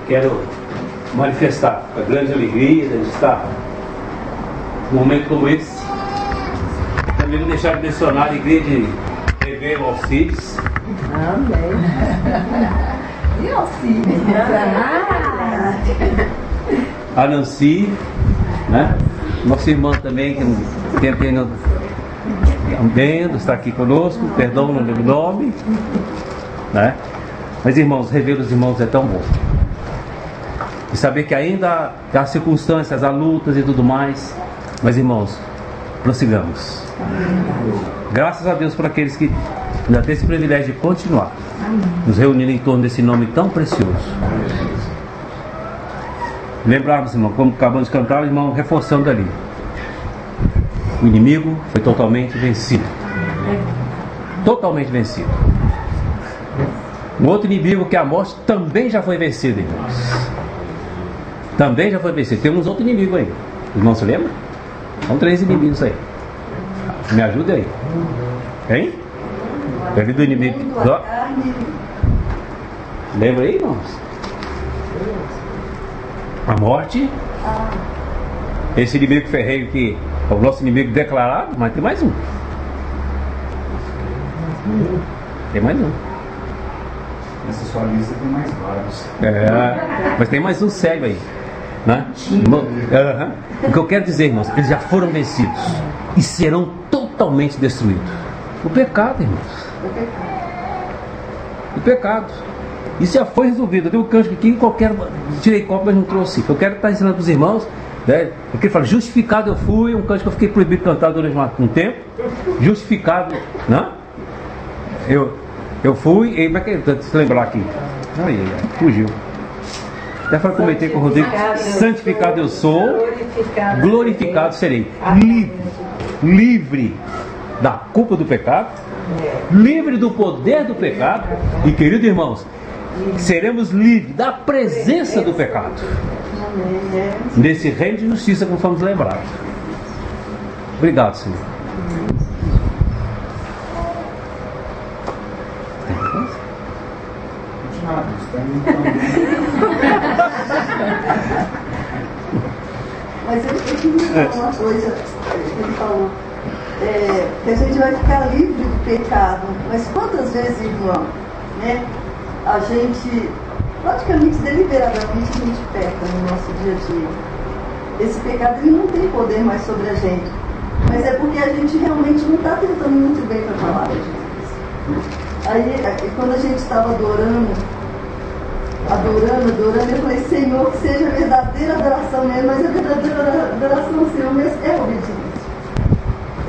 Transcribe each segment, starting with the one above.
quero manifestar a grande alegria de estar num momento como esse. Também não deixar de mencionar a igreja de Bebê Alcides. Amém. E Alcides? A Nancy, né? Nossa irmã também, que tem apenas também está aqui conosco, perdão no meu nome, né? Mas irmãos, rever os irmãos é tão bom. E saber que ainda há circunstâncias, há lutas e tudo mais. Mas irmãos, prossigamos. Graças a Deus por aqueles que ainda têm esse privilégio de continuar nos reunindo em torno desse nome tão precioso. Lembrarmos, irmão, como acabamos de cantar, irmão, reforçando ali. O inimigo foi totalmente vencido. Totalmente vencido. Um outro inimigo, que é a morte, também já foi vencido, irmãos. Também já foi vencido. Temos outro inimigo aí. Os irmãos se lembram? São 3 inimigos aí. Me ajuda aí. Hein? Lembra do inimigo? Lembra aí, irmãos? A morte. Esse inimigo ferreiro que é o nosso inimigo declarado, mas tem mais um. Tem mais um. Nessa sua lista tem mais vários. Mas tem mais um sério aí, né? O que eu quero dizer, irmãos, eles já foram vencidos e serão totalmente destruídos. O pecado, irmãos. O pecado. Isso já foi resolvido. Eu tenho um cântico aqui, qualquer. Tirei copo, mas não trouxe. Eu quero estar ensinando para os irmãos, né? Porque ele fala, justificado eu fui, um cântico que eu fiquei proibido de cantar durante um tempo. Justificado, né? Eu fui, e como é que é? Se lembrar aqui. Aí, fugiu. Até falei, comentei com o Rodrigo. Santificado eu sou, glorificado serei. Livre da culpa do pecado, livre do poder do pecado. E, queridos irmãos, seremos livres da presença do pecado. Nesse reino de justiça, como fomos lembrados. Obrigado, Senhor. Mas eu queria falar uma coisa que ele falou, que a gente vai ficar livre do pecado. Mas quantas vezes, irmão, né, a gente, praticamente deliberadamente, a gente peca no nosso dia a dia. Esse pecado ele não tem poder mais sobre a gente. Mas é porque a gente realmente não está tentando muito bem para a palavra de Deus. Aí, quando a gente estava adorando, eu falei, Senhor, que seja a verdadeira adoração mesmo, mas a verdadeira adoração, Senhor, mesmo é obediência.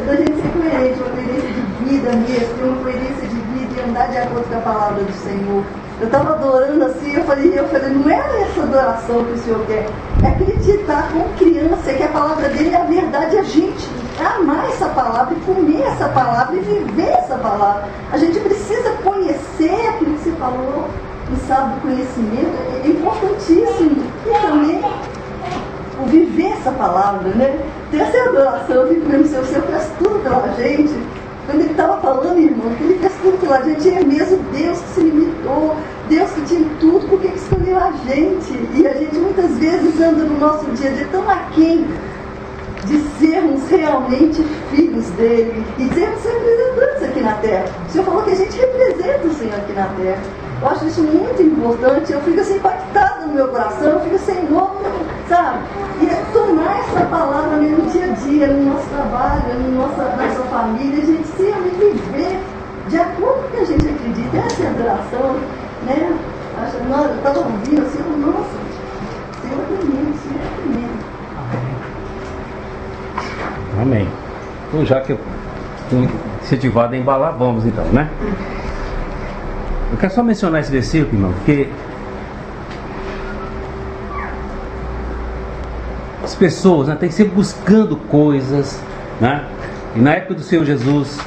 É da gente ser coerente, uma coerência de vida mesmo, ter uma coerência de vida e andar de acordo com a palavra do Senhor. Eu estava adorando assim, eu falei, não é essa adoração que o Senhor quer, é acreditar como criança que a palavra dele é a verdade, a gente amar essa palavra e comer essa palavra e viver essa palavra. A gente precisa conhecer aquilo que você falou. O sábado do conhecimento é importantíssimo. E também o viver essa palavra, né? Ter essa adoração, eu fico mesmo, o Senhor fez tudo pela gente. Quando ele estava falando, irmão, que ele fez tudo pela gente, é mesmo Deus que se limitou, Deus que tinha tudo, por que escolheu a gente? E a gente muitas vezes anda no nosso dia a dia tão aquém de sermos realmente filhos dele e de sermos representantes aqui na terra. O Senhor falou que a gente representa o Senhor aqui na terra. Eu acho isso muito importante, eu fico assim impactada no meu coração, eu fico assim, sabe? E é tomar essa palavra no dia a dia, no nosso trabalho, na nossa família, a gente se viver de acordo com o que a gente acredita, essa é a adoração, né? Eu estava ouvindo assim, nossa, Senhor é tremendo, Senhor é tremendo. Amém. Então, já que eu estou incentivado a embalar, vamos então, né? Eu quero só mencionar esse versículo, irmão, porque as pessoas, né, têm sempre buscando coisas, né? E na época do Senhor Jesus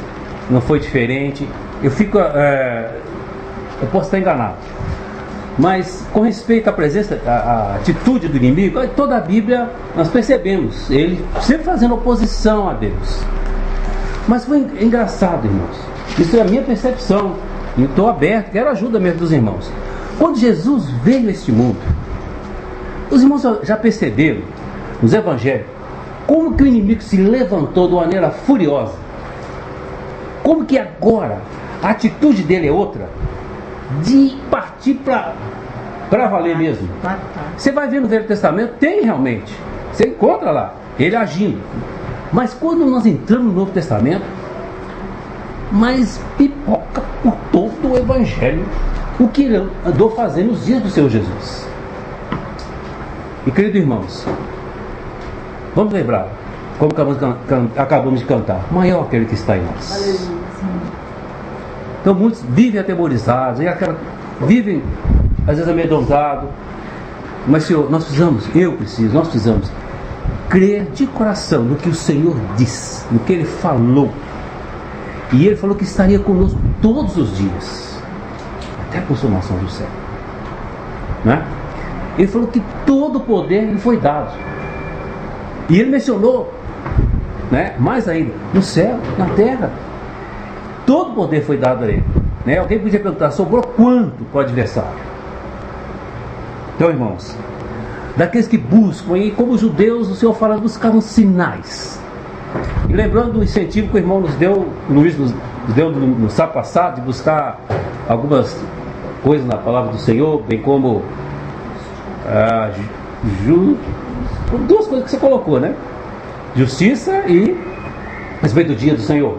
não foi diferente. Eu posso estar enganado, mas com respeito à presença, à atitude do inimigo, toda a Bíblia nós percebemos ele sempre fazendo oposição a Deus. Mas foi engraçado, irmãos. Isso é a minha percepção. E estou aberto, quero a ajuda mesmo dos irmãos. Quando Jesus veio a este mundo, Os irmãos já perceberam, nos evangelhos, como que o inimigo se levantou de uma maneira furiosa? Como que agora a atitude dele é outra? De partir para valer mesmo. Você vai ver no Velho Testamento, tem realmente. Você encontra lá, ele agindo. Mas quando nós entramos no Novo Testamento, mas pipoca por todo o Evangelho o que ele andou fazendo nos dias do Senhor Jesus. E queridos irmãos, vamos lembrar, como acabamos de cantar, maior aquele que está em nós. Então muitos vivem atemorizados, vivem às vezes amedrontados. Mas Senhor, nós precisamos crer de coração no que o Senhor disse, no que Ele falou. E Ele falou que estaria conosco todos os dias, até a consumação do céu, né? Ele falou que todo o poder lhe foi dado. E Ele mencionou, né, mais ainda, no céu, na terra, todo o poder foi dado a Ele, né? Alguém podia perguntar, sobrou quanto para o adversário? Então, irmãos, daqueles que buscam, e como os judeus, o Senhor fala, buscavam sinais. E lembrando do incentivo que o irmão Luiz nos deu no sábado passado, de buscar algumas coisas na palavra do Senhor, bem como duas coisas que você colocou, né? Justiça e respeito do dia do Senhor.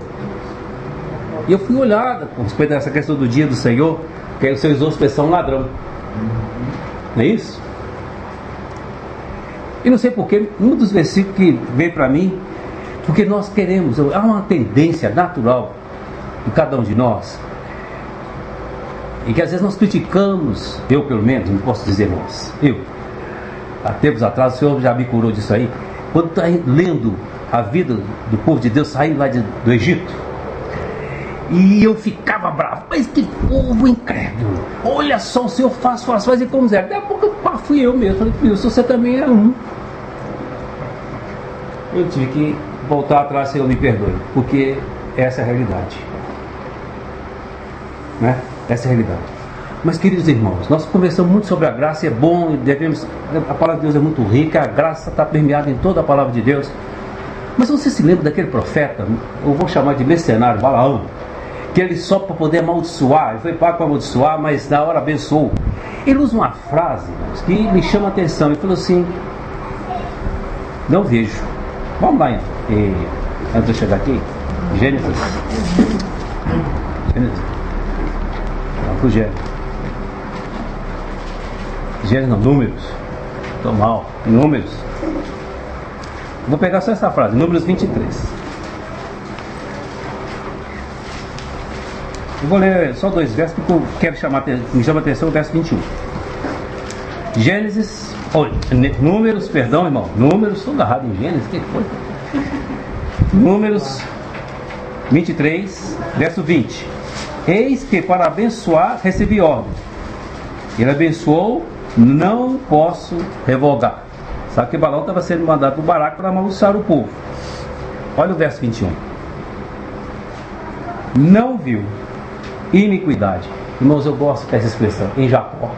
E eu fui olhar com respeito a essa questão do dia do Senhor, que aí o Senhor usou a expressão ladrão. Não é isso? E não sei porquê, um dos versículos que veio para mim, porque nós queremos, há uma tendência natural em cada um de nós, e que às vezes nós criticamos, eu pelo menos, não posso dizer nós, há tempos atrás o Senhor já me curou disso aí, quando está lendo a vida do povo de Deus saindo lá do Egito, e eu ficava bravo, mas que povo incrédulo, olha só, o Senhor faz e como zero. Daqui a pouco fui eu mesmo, falei, Deus, você também é um. Eu tive que voltar atrás, Senhor, me perdoe, porque essa é a realidade, né? Essa é a realidade. Mas, queridos irmãos, nós conversamos muito sobre a graça, e é bom, a palavra de Deus é muito rica, a graça está permeada em toda a palavra de Deus. Mas você se lembra daquele profeta, eu vou chamar de mercenário, Balaão, que ele só para poder amaldiçoar, ele foi pago para amaldiçoar, mas na hora abençoou. Ele usa uma frase que me chama a atenção, ele falou assim, não vejo. Vamos lá, antes de eu chegar aqui, Gênesis. Vamos para o Gênesis não, Números. Estou mal, Números. Vou pegar só essa frase, Números 23. Eu vou ler só 2 versos porque eu quero me chama a atenção o verso 21. Números, perdão, irmão. Números, estou agarrado em Gênesis, o que foi? Números 23, verso 20. Eis que para abençoar recebi ordem. Ele abençoou, não posso revogar. Sabe que Balaão estava sendo mandado para o Baraque para amaldiçoar o povo. Olha o verso 21. Não viu iniquidade. Irmãos, eu gosto dessa expressão, em Jacó.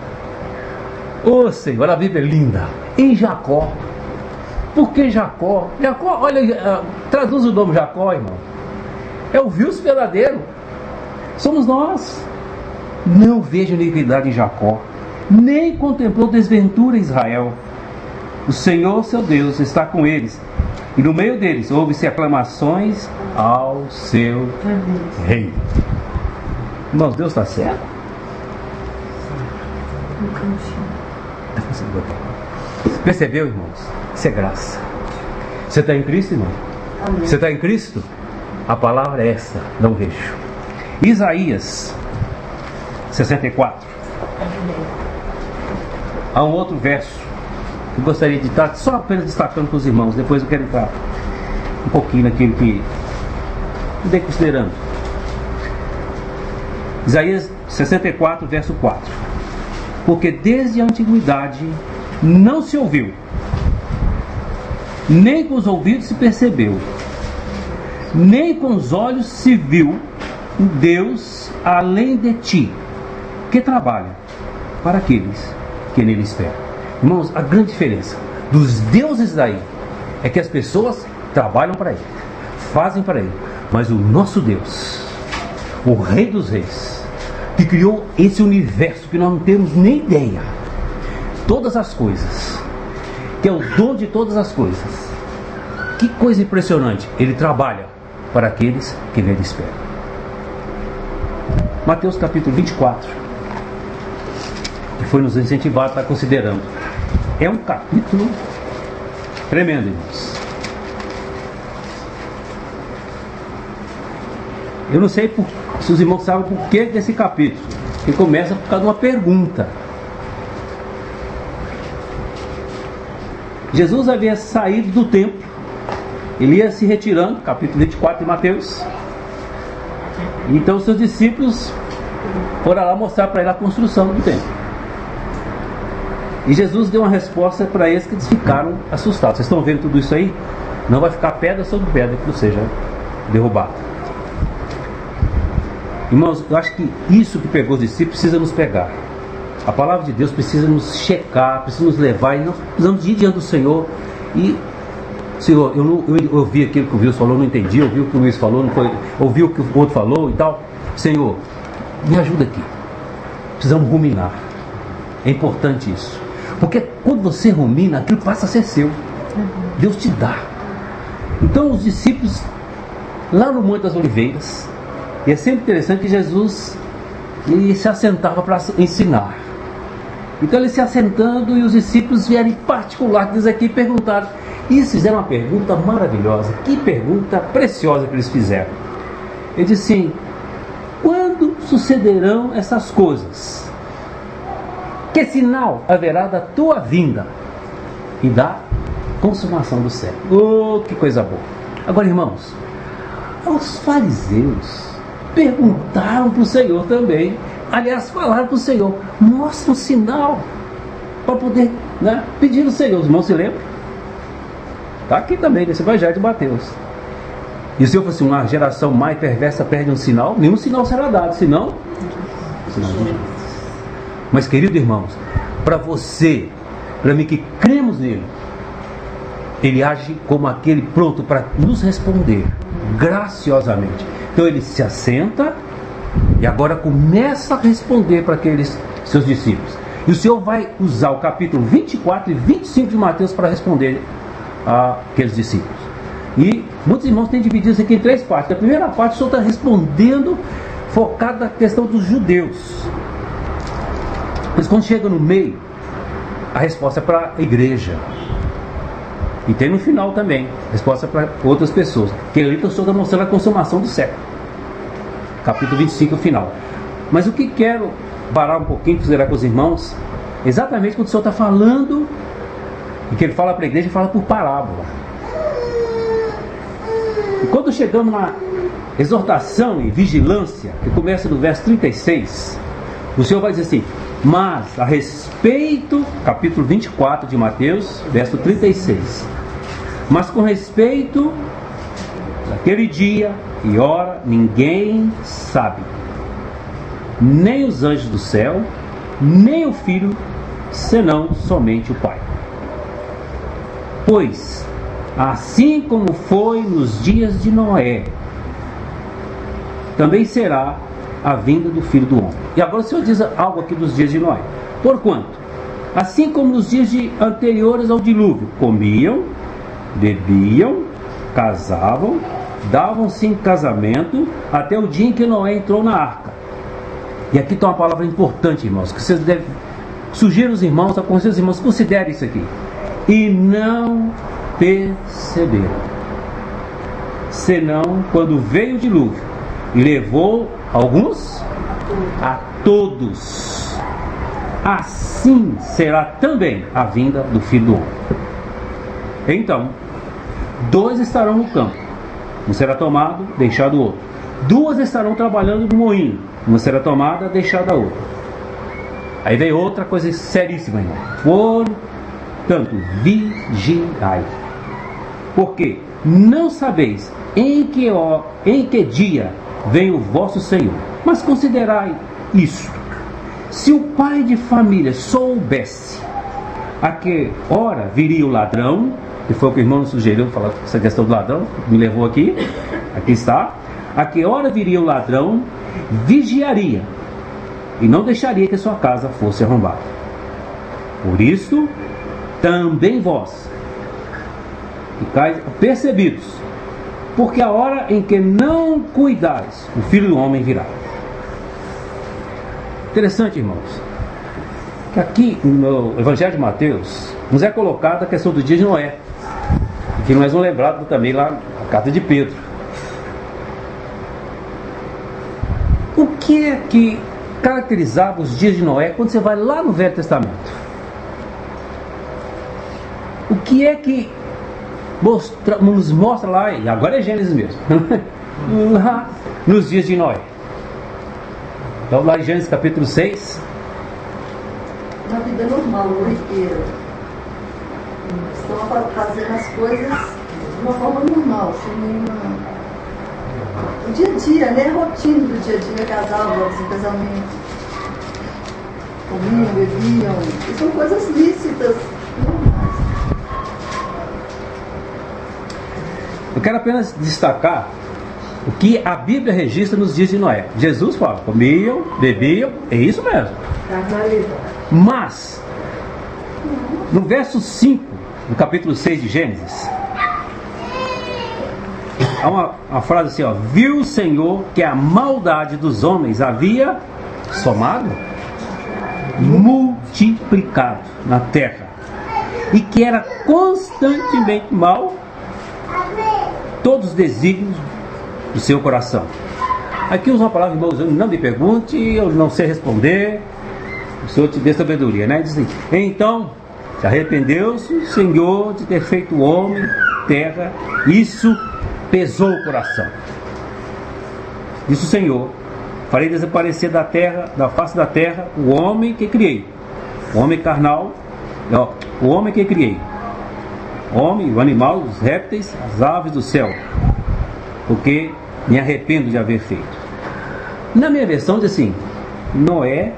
Ô Senhor, a Bíblia é linda. Em Jacó. Por que Jacó? Jacó, olha, traduz o nome Jacó, irmão. É o Deus verdadeiro. Somos nós. Não vejo iniquidade em Jacó, nem contemplou desventura em Israel. O Senhor, seu Deus, está com eles, e no meio deles houve-se aclamações ao seu rei. Irmãos, Deus está certo? Percebeu, irmãos? Isso é graça. Você está em Cristo, irmão? Amém. Você está em Cristo? A palavra é essa, não vejo. Isaías 64. Há um outro verso que eu gostaria de estar só apenas destacando para os irmãos. Depois eu quero entrar um pouquinho naquilo que andei considerando. Isaías 64, verso 4. Porque desde a antiguidade não se ouviu, nem com os ouvidos se percebeu, nem com os olhos se viu um Deus além de ti, que trabalha para aqueles que nele esperam. Irmãos, a grande diferença dos deuses daí é que as pessoas trabalham para ele, fazem para ele. Mas o nosso Deus, o Rei dos Reis, que criou esse universo que nós não temos nem ideia, todas as coisas, que é o dono de todas as coisas, que coisa impressionante, ele trabalha para aqueles que nele esperam. Mateus capítulo 24, que foi nos incentivado a estar considerando, é um capítulo tremendo, irmãos. Eu não sei se os irmãos sabem por que desse capítulo, que começa por causa de uma pergunta. Jesus havia saído do templo, ele ia se retirando, capítulo 24 de Mateus. Então seus discípulos foram lá mostrar para ele a construção do templo. E Jesus deu uma resposta para eles que eles ficaram assustados. Vocês estão vendo tudo isso aí? Não vai ficar pedra sobre pedra que não seja derrubado. Irmãos, eu acho que isso que pegou os discípulos precisa nos pegar. A palavra de Deus precisa nos checar, precisa nos levar, e nós precisamos ir diante do Senhor. E, Senhor, eu ouvi aquilo que o Wilson falou, não entendi, ouvi o que o Luiz falou, ouvi o que o outro falou e tal. Senhor, me ajuda aqui. Precisamos ruminar. É importante isso. Porque quando você rumina, aquilo passa a ser seu. Deus te dá. Então os discípulos, lá no Monte das Oliveiras, e é sempre interessante que Jesus ele se assentava para ensinar. Então ele se assentando e os discípulos vieram em particular, diz aqui, perguntaram. E eles fizeram uma pergunta maravilhosa. Que pergunta preciosa que eles fizeram. Ele disse assim: quando sucederão essas coisas? Que sinal haverá da tua vinda e da consumação do século? Oh, que coisa boa! Agora, irmãos, os fariseus perguntaram para o Senhor também. Aliás, falaram para o Senhor: mostra um sinal para poder, né, pedir ao Senhor. Os irmãos se lembram? Está aqui também, nesse Evangelho de Mateus. E o Senhor falou assim: uma geração mais perversa perde um sinal, nenhum sinal será dado, senão sinal de Jesus. Mas, queridos irmãos, para você, para mim que cremos nele, ele age como aquele pronto para nos responder graciosamente. Então ele se assenta e agora começa a responder para aqueles seus discípulos. E o Senhor vai usar o capítulo 24 e 25 de Mateus para responder a aqueles discípulos. E muitos irmãos têm dividido isso aqui em três partes. A primeira parte o Senhor está respondendo focado na questão dos judeus. Mas quando chega no meio, a resposta é para a igreja. E tem no final também, resposta para outras pessoas. Que ali o Senhor está mostrando a consumação do século. Capítulo 25, o final. Mas o que quero parar um pouquinho, considerar com os irmãos, exatamente quando o Senhor está falando, e que ele fala para a igreja, ele fala por parábola. E quando chegamos na exortação e vigilância, que começa no verso 36, o Senhor vai dizer assim: mas a respeito, capítulo 24 de Mateus, verso 36, mas com respeito daquele dia e hora, ninguém sabe, nem os anjos do céu, nem o Filho, senão somente o Pai. Pois, assim como foi nos dias de Noé, também será a vinda do Filho do Homem. E agora o Senhor diz algo aqui dos dias de Noé. Porquanto, assim como nos dias anteriores ao dilúvio, comiam, bebiam, casavam, davam-se em casamento, até o dia em que Noé entrou na arca. E aqui está uma palavra importante, irmãos, que vocês devem... Sugiro aos irmãos, aconselho os irmãos, considerem isso aqui. E não perceberam, senão quando veio o dilúvio e levou alguns, a todos. Assim será também a vinda do Filho do Homem. Então, dois estarão no campo, um será tomado, deixado o outro. Duas estarão trabalhando no moinho, uma será tomada, deixada a outra. Aí vem outra coisa seríssima, irmão. Portanto, vigiai, porque não sabeis em que dia vem o vosso Senhor. Mas considerai isso: se o pai de família soubesse A que hora viria o ladrão, que foi o que o irmão nos sugeriu, falar essa questão do ladrão, me levou aqui está. A que hora viria o ladrão, vigiaria, e não deixaria que a sua casa fosse arrombada. Por isso, também vós ficais percebidos, porque a hora em que não cuidais, o Filho do Homem virá. Interessante, irmãos, que aqui no Evangelho de Mateus nos é colocada a questão do dia de Noé, que nós vamos lembrar também lá na carta de Pedro. O que é que caracterizava os dias de Noé quando você vai lá no Velho Testamento? O que é que nos mostra lá, e agora é Gênesis mesmo, lá nos dias de Noé? Então lá em Gênesis capítulo 6. Uma vida normal, corriqueira. Estão fazendo as coisas de uma forma normal, sem nenhuma... O dia a dia, né? A rotina do dia a dia, casal, assim, casamento. Comiam, bebiam. E são coisas lícitas, normais. Eu quero apenas destacar o que a Bíblia registra nos dias de Noé. Jesus fala, comiam, bebiam, é isso mesmo. Mas, no verso 5, no capítulo 6 de Gênesis, há uma frase assim, ó: viu o Senhor que a maldade dos homens havia somado, multiplicado na terra, e que era constantemente mal todos os desígnios do seu coração. Aqui usa uma palavra, irmãos, não me pergunte, eu não sei responder, o Senhor te dê sabedoria, né? Diz assim: então se arrependeu-se o Senhor de ter feito o homem, terra, isso pesou o coração. Disse o Senhor: farei desaparecer da terra, da face da terra, o homem que criei, o homem carnal, o homem que criei, o homem, o animal, os répteis, as aves do céu, porque me arrependo de haver feito. Na minha versão diz assim: Noé,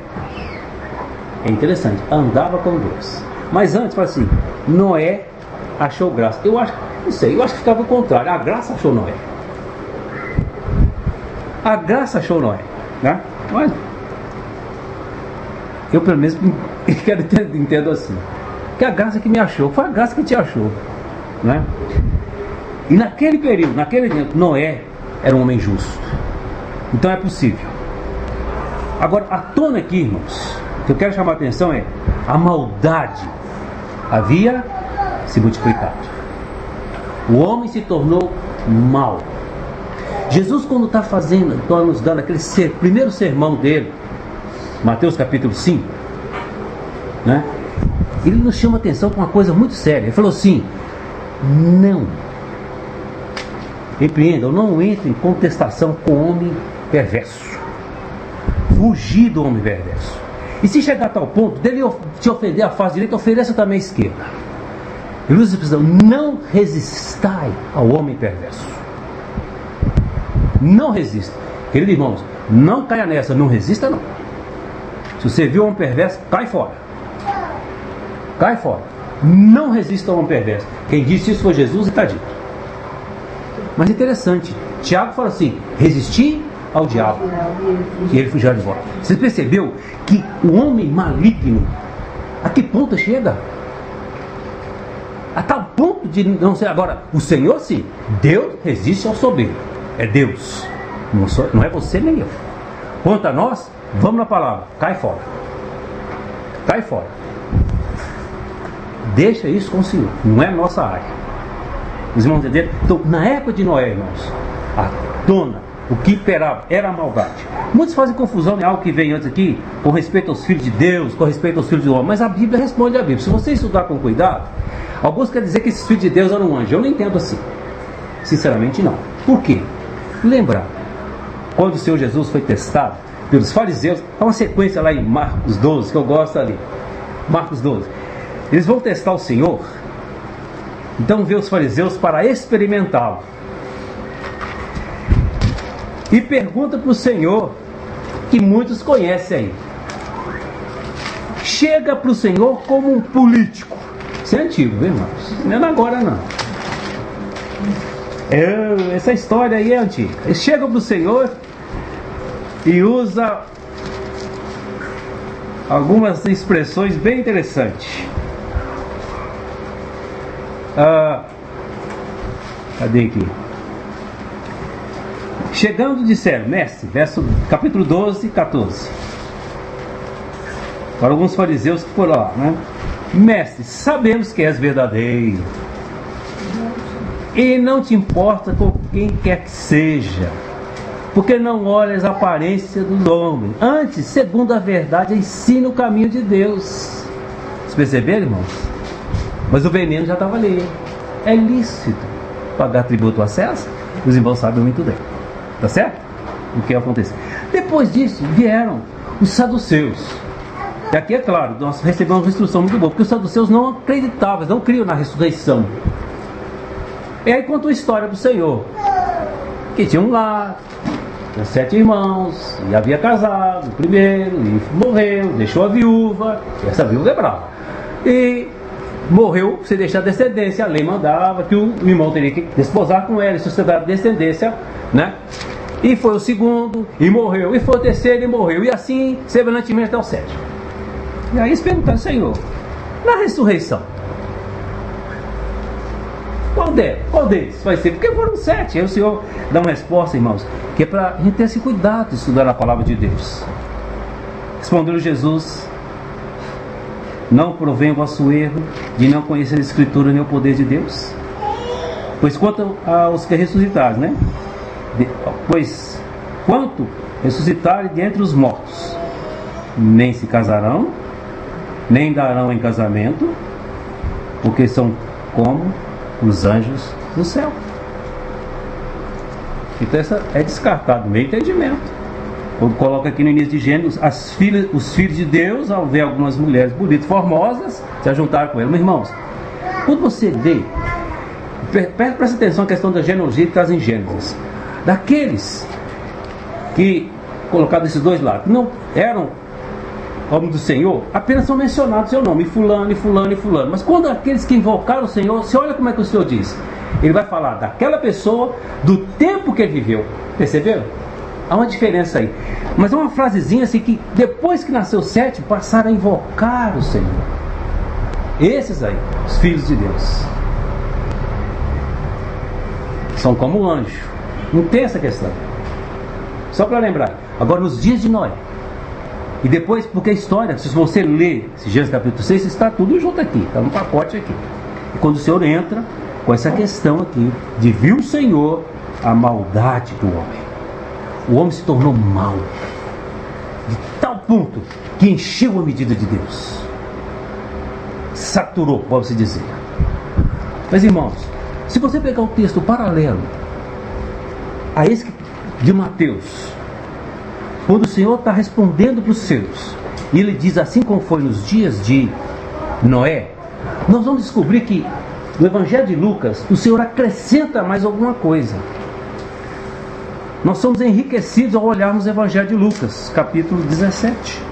é interessante, andava com Deus. Mas antes fala assim: Noé achou graça. Eu acho, não sei, eu acho que ficava o contrário. A graça achou Noé. A graça achou Noé, né? Mas eu pelo menos quero entendo assim, que a graça que me achou, foi a graça que te achou, né? E naquele período, naquele tempo, Noé era um homem justo. Então é possível. Agora, a tona aqui, irmãos, que eu quero chamar a atenção é: a maldade havia se multiplicado. O homem se tornou mau. Jesus, quando está fazendo, está nos dando aquele primeiro sermão dele, Mateus capítulo 5, né? Ele nos chama a atenção com uma coisa muito séria. Ele falou assim: não repreendam, não entre em contestação com o homem perverso. Fugir do homem perverso. E se chegar a tal ponto, dele te ofender a face direita, ofereça também a esquerda. Ele usa a expressão: não resistai ao homem perverso. Não resista. Queridos irmãos, não caia nessa, não resista não. Se você viu um homem perverso, cai fora. Cai fora. Não resista ao homem perverso. Quem disse isso foi Jesus e está dito. Mas interessante, Tiago fala assim: resistir ao diabo e ele fugirá de vós. Você percebeu que o homem maligno, a que ponto chega? A tal ponto de não ser. Agora, o Senhor sim, Deus resiste ao soberbo. É Deus, não é você nem eu. Quanto a nós, vamos na palavra: cai fora. Cai fora. Deixa isso com o Senhor, não é nossa área. Os irmãos entenderam? Então, na época de Noé, irmãos, a tona, o que imperava era a maldade. Muitos fazem confusão em algo que vem antes aqui, com respeito aos filhos de Deus, com respeito aos filhos do homem. Mas a Bíblia responde a Bíblia. Se você estudar com cuidado, alguns querem dizer que esses filhos de Deus eram anjos. Eu não entendo assim. Sinceramente, não. Por quê? Lembra, quando o Senhor Jesus foi testado pelos fariseus, há uma sequência lá em Marcos 12, que eu gosto ali. Marcos 12. Eles vão testar o Senhor. Então vê os fariseus para experimentá-lo. E pergunta para o Senhor, que muitos conhecem aí: chega para o Senhor como um político. Isso é antigo, viu, irmãos? Não é agora, não. Essa história aí é antiga. Ele chega para o Senhor e usa algumas expressões bem interessantes. Cadê aqui? Chegando disseram, mestre, capítulo 12, 14. Para alguns fariseus que foram lá, né? Mestre, sabemos que és verdadeiro e não te importa com quem quer que seja, porque não olhas a aparência do homem, antes, segundo a verdade, ensina o caminho de Deus. Vocês perceberam, irmãos? Mas o veneno já estava ali. É lícito pagar tributo a César? Os irmãos sabem muito bem. Tá certo? O que aconteceu? Depois disso vieram os saduceus. E aqui é claro, nós recebemos uma instrução muito boa, porque os saduceus não acreditavam, eles não criam na ressurreição. E aí contou a história do Senhor, que tinha um lar, tinha 7 irmãos, e havia casado o primeiro, e morreu, deixou a viúva, e essa viúva é brava. E morreu sem deixar descendência, a lei mandava que o irmão teria que desposar com ela e sustentar a descendência, né? E foi o segundo, e morreu, e foi o terceiro, e morreu, e assim, semelhantemente até o 7. E aí eles perguntaram, Senhor, na ressurreição, qual deles vai ser? Porque foram 7. Aí o Senhor dá uma resposta, irmãos, que é para a gente ter esse cuidado de estudar a palavra de Deus. Respondeu Jesus, não provém o vosso erro de não conhecer a Escritura nem o poder de Deus? Pois quanto aos que ressuscitaram, né? Pois quanto ressuscitarem dentre os mortos, nem se casarão, nem darão em casamento, porque são como os anjos do céu. Então essa é descartado no meio entendimento. Quando coloca aqui no início de Gênesis, os filhos de Deus, ao ver algumas mulheres bonitas, formosas, se ajuntaram com elas. Meus irmãos, quando você vê, presta atenção à questão da genealogia que traz em Gênesis. Daqueles que, colocados esses dois lados, não eram homens do Senhor, apenas são mencionados seu nome, fulano, e fulano, e fulano. Mas quando aqueles que invocaram o Senhor, você olha como é que o Senhor diz. Ele vai falar daquela pessoa, do tempo que ele viveu. Perceberam? Há uma diferença aí. Mas é uma frasezinha assim que depois que nasceu 7, passaram a invocar o Senhor. Esses aí, os filhos de Deus, são como um anjo. Não tem essa questão. Só para lembrar. Agora nos dias de Noé. E depois, porque a história, se você ler esse Gênesis capítulo 6, está tudo junto aqui, está no pacote aqui. E quando o Senhor entra com essa questão aqui, de viu o Senhor a maldade do homem. O homem se tornou mau, de tal ponto que encheu a medida de Deus. Saturou, pode-se dizer. Mas irmãos, se você pegar o texto paralelo a esse de Mateus, quando o Senhor está respondendo para os seus, e ele diz assim como foi nos dias de Noé, nós vamos descobrir que no Evangelho de Lucas o Senhor acrescenta mais alguma coisa. Nós somos enriquecidos ao olharmos o Evangelho de Lucas, capítulo 17.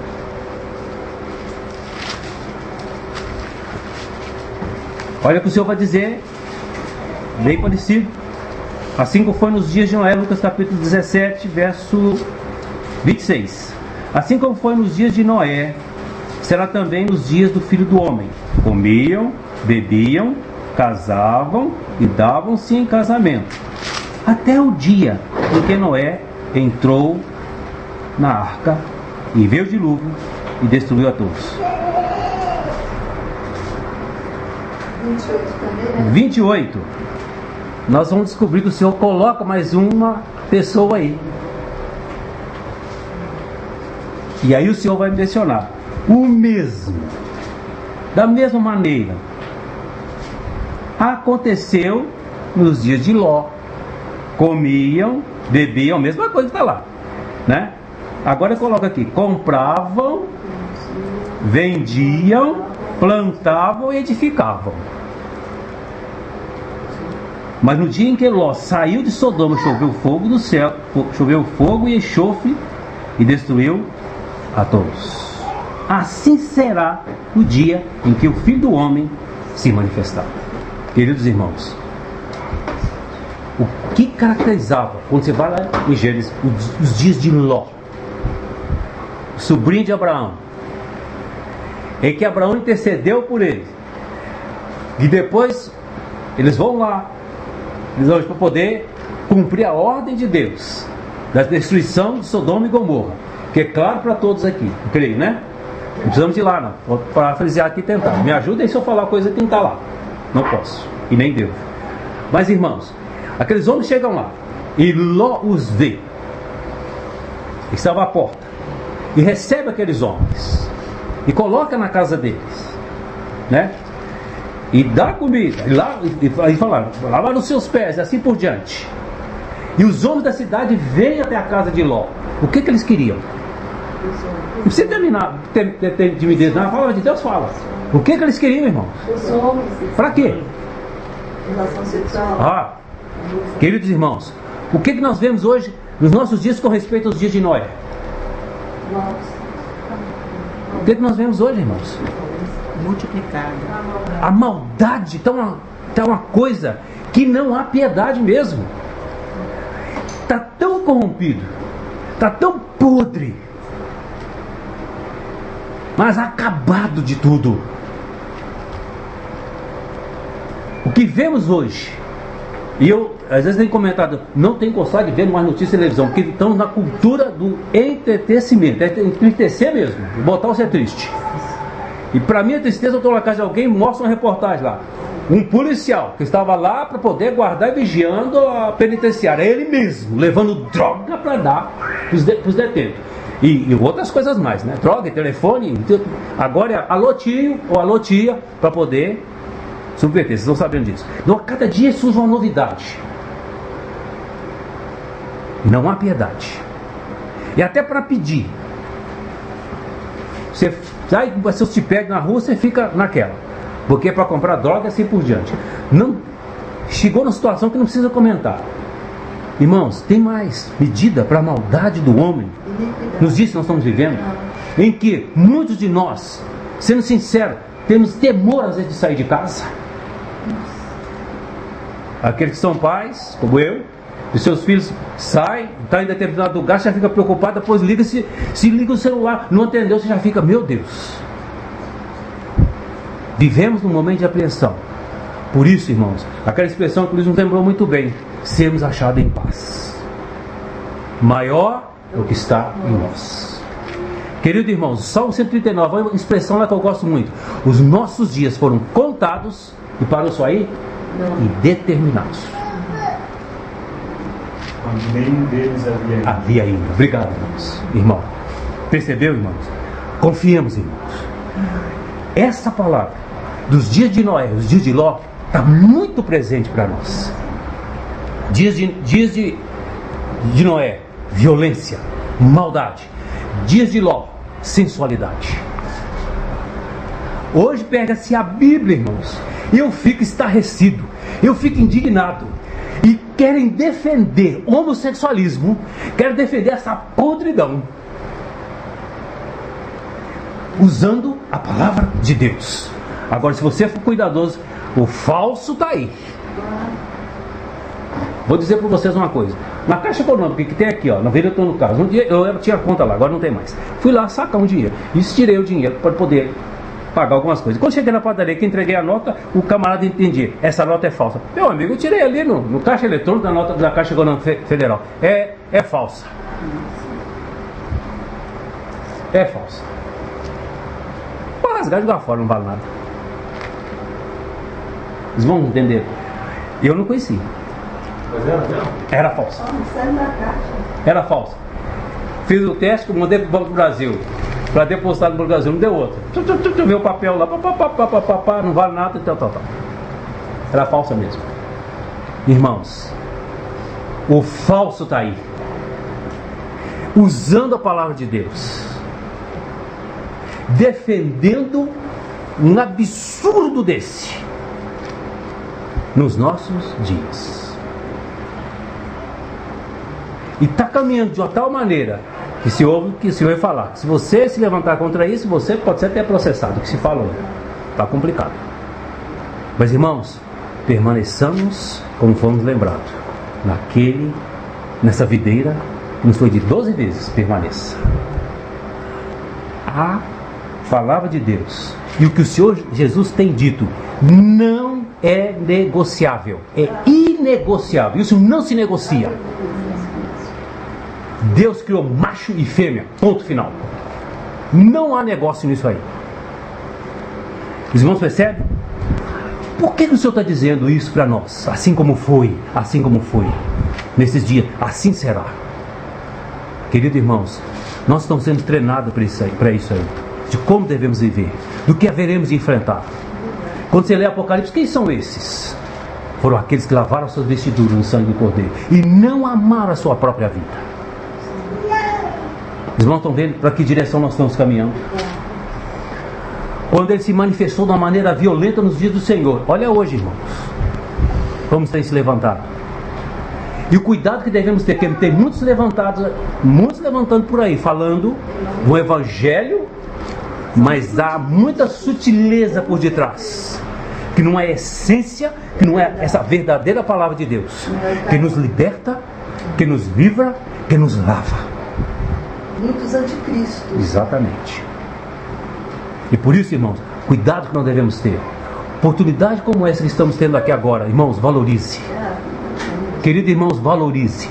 Olha o que o Senhor vai dizer, bem parecido. Assim como foi nos dias de Noé, Lucas capítulo 17, verso 26. Assim como foi nos dias de Noé, será também nos dias do Filho do Homem. Comiam, bebiam, casavam e davam-se em casamento, até o dia em que Noé entrou na arca e veio o dilúvio e destruiu a todos. 28 também, né? 28. Nós vamos descobrir que o Senhor coloca mais uma pessoa aí. E aí o Senhor vai mencionar o mesmo. Da mesma maneira, aconteceu nos dias de Ló. Comiam, bebiam, a mesma coisa que está lá, né? Agora coloca aqui, compravam, vendiam, plantavam e edificavam. Mas no dia em que Ló saiu de Sodoma, choveu fogo do céu, choveu fogo e enxofre e destruiu a todos. assim será o dia em que o Filho do Homem se manifestar. Queridos irmãos, o que caracterizava, quando você vai lá em Gênesis, os dias de Ló, sobrinho de Abraão, em que Abraão intercedeu por eles, e depois eles vão lá, para poder cumprir a ordem de Deus, da destruição de Sodoma e Gomorra, que é claro para todos aqui, eu creio, né? Não precisamos ir lá, não. Vou parafrasear aqui e tentar. Me ajudem se eu falar coisa que não está lá. Não posso, e nem devo. Mas irmãos, aqueles homens chegam lá, e Ló os vê, estava à porta, e recebe aqueles homens, e coloca na casa deles, né? E dá comida, e fala, lava os seus pés, e assim por diante. E os homens da cidade vêm até a casa de Ló. O que eles queriam? Não precisa terminar, ter timidez, na palavra de Deus fala. O que eles queriam, irmãos? Os homens. Para quê? Relação sexual. Queridos irmãos, o que nós vemos hoje nos nossos dias com respeito aos dias de Noé? O que nós vemos hoje, irmãos? Multiplicada. A maldade está uma coisa que não há piedade mesmo. Está tão corrompido, está tão podre, mas acabado de tudo. O que vemos hoje, e eu às vezes tenho comentado, não tenho gostado de ver mais notícias de televisão, porque estamos na cultura do entretecimento, é entristecer mesmo, botar você triste. E para minha tristeza, eu estou na casa de alguém e mostra uma reportagem lá. Um policial que estava lá para poder guardar e vigiando a penitenciária, ele mesmo, levando droga para dar para os detentos. E outras coisas mais, né? Droga, telefone, agora é alô tio ou alô tia para poder subverter, vocês estão sabendo disso. Então, a cada dia surge uma novidade. Não há piedade. E até para pedir. Você sai, você te pede na rua, você fica naquela. Porque é para comprar droga e assim por diante. Não, chegou numa situação que não precisa comentar. Irmãos, tem mais medida para a maldade do homem nos dias que nós estamos vivendo, em que muitos de nós, sendo sinceros, temos temor às vezes de sair de casa. Aqueles que são pais, como eu, e seus filhos saem, está em determinado lugar, já fica preocupado, depois se liga o celular, não atendeu, você já fica, meu Deus. Vivemos num momento de apreensão. Por isso, irmãos, aquela expressão que o Luiz nos lembrou muito bem, sermos achados em paz. Maior é o que está em nós. Querido irmão, Salmo 139, uma expressão lá que eu gosto muito. Os nossos dias foram contados, e parou só aí, e determinados. Quando nenhum deles havia ainda. Obrigado, irmãos. Irmão, percebeu, irmãos? Confiemos, irmãos. Essa palavra dos dias de Noé, os dias de Ló, está muito presente para nós. Dias de Noé, violência, maldade. Dias de Ló, sensualidade. Hoje pega-se a Bíblia, irmãos, e eu fico estarrecido, eu fico indignado. E querem defender homossexualismo, querem defender essa podridão, usando a palavra de Deus. Agora, se você for cuidadoso, o falso está aí. Vou dizer para vocês uma coisa. Na Caixa Econômica que tem aqui, ó, na Vila do Carlos, um dia eu tinha conta lá, agora não tem mais. Fui lá sacar um dinheiro. E tirei o dinheiro para poder pagar algumas coisas. Quando cheguei na padaria que entreguei a nota, o camarada entendia, essa nota é falsa. Meu amigo, eu tirei ali no caixa eletrônico da nota da Caixa Econômica Federal. É falsa. É falsa. Para rasgar e jogar fora, não vale nada. Vocês vão entender. Eu não conhecia. Era falsa. Era falsa. Fiz o teste, mandei para o Banco do Brasil para depositar no Banco do Brasil, não deu outro. Veio o papel lá, não vale nada, tal. Era falsa mesmo. Irmãos, o falso está aí, usando a palavra de Deus, defendendo um absurdo desse nos nossos dias. E está caminhando de uma tal maneira que se ouve que o Senhor falar. Se você se levantar contra isso, você pode ser até processado, que se falou. Está complicado. Mas irmãos, permaneçamos como fomos lembrados. Nessa videira, que nos foi de 12 vezes, permaneça. A palavra de Deus e o que o Senhor Jesus tem dito não é negociável, é inegociável. Isso não se negocia. Deus criou macho e fêmea, ponto final. Não há negócio nisso aí. Os irmãos percebem? Por que o Senhor está dizendo isso para nós? Assim como foi nesses dias, assim será. Queridos irmãos, nós estamos sendo treinados para isso aí, de como devemos viver, do que haveremos de enfrentar. Quando você lê Apocalipse, quem são esses? Foram aqueles que lavaram suas vestiduras no sangue do Cordeiro e não amaram a sua própria vida. Os irmãos estão vendo para que direção nós estamos caminhando? Quando ele se manifestou de uma maneira violenta nos dias do Senhor. Olha hoje, irmãos, como tem se levantado. E o cuidado que devemos ter, que tem muitos levantando por aí, falando do Evangelho, mas há muita sutileza por detrás, que não é essência, que não é essa verdadeira palavra de Deus, que nos liberta, que nos livra, que nos lava. Muitos anticristos. Exatamente. E por isso, irmãos, cuidado que nós devemos ter. Oportunidade como essa que estamos tendo aqui agora, irmãos, valorize. Queridos irmãos, valorize.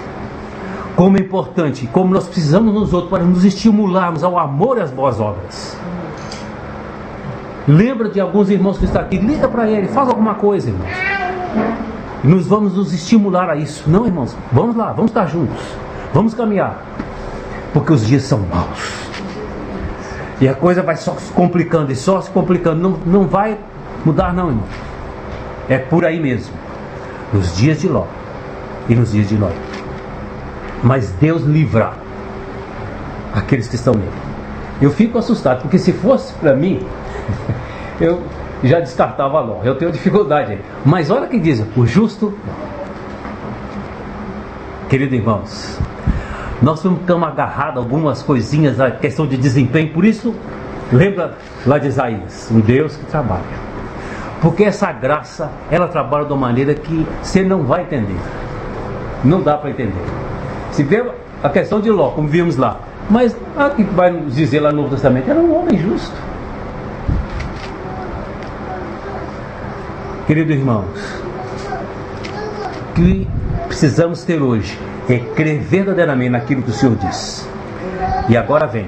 Como é importante, como nós precisamos nos outros para nos estimularmos ao amor e às boas obras. Lembra de alguns irmãos que estão aqui, liga para ele, faz alguma coisa, irmãos. E nós vamos nos estimular a isso. Não, irmãos, vamos lá, vamos estar juntos, vamos caminhar. Porque os dias são maus. E a coisa vai só se complicando e só se complicando. Não vai mudar não, irmão. É por aí mesmo. Nos dias de Ló e nos dias de Noé. Mas Deus livra aqueles que estão nele. Eu fico assustado, porque se fosse para mim, eu já descartava Ló. Eu tenho dificuldade aí. Mas olha que diz, o justo. Queridos irmãos, nós ficamos agarrados a algumas coisinhas, a questão de desempenho. Por isso, lembra lá de Isaías, um Deus que trabalha. Porque essa graça, ela trabalha de uma maneira que você não vai entender. Não dá para entender. Se vê a questão de Ló, como vimos lá. Mas a que vai nos dizer lá no Novo Testamento, era um homem justo. Queridos irmãos, o que precisamos ter hoje é crer verdadeiramente naquilo que o Senhor diz. E agora vem.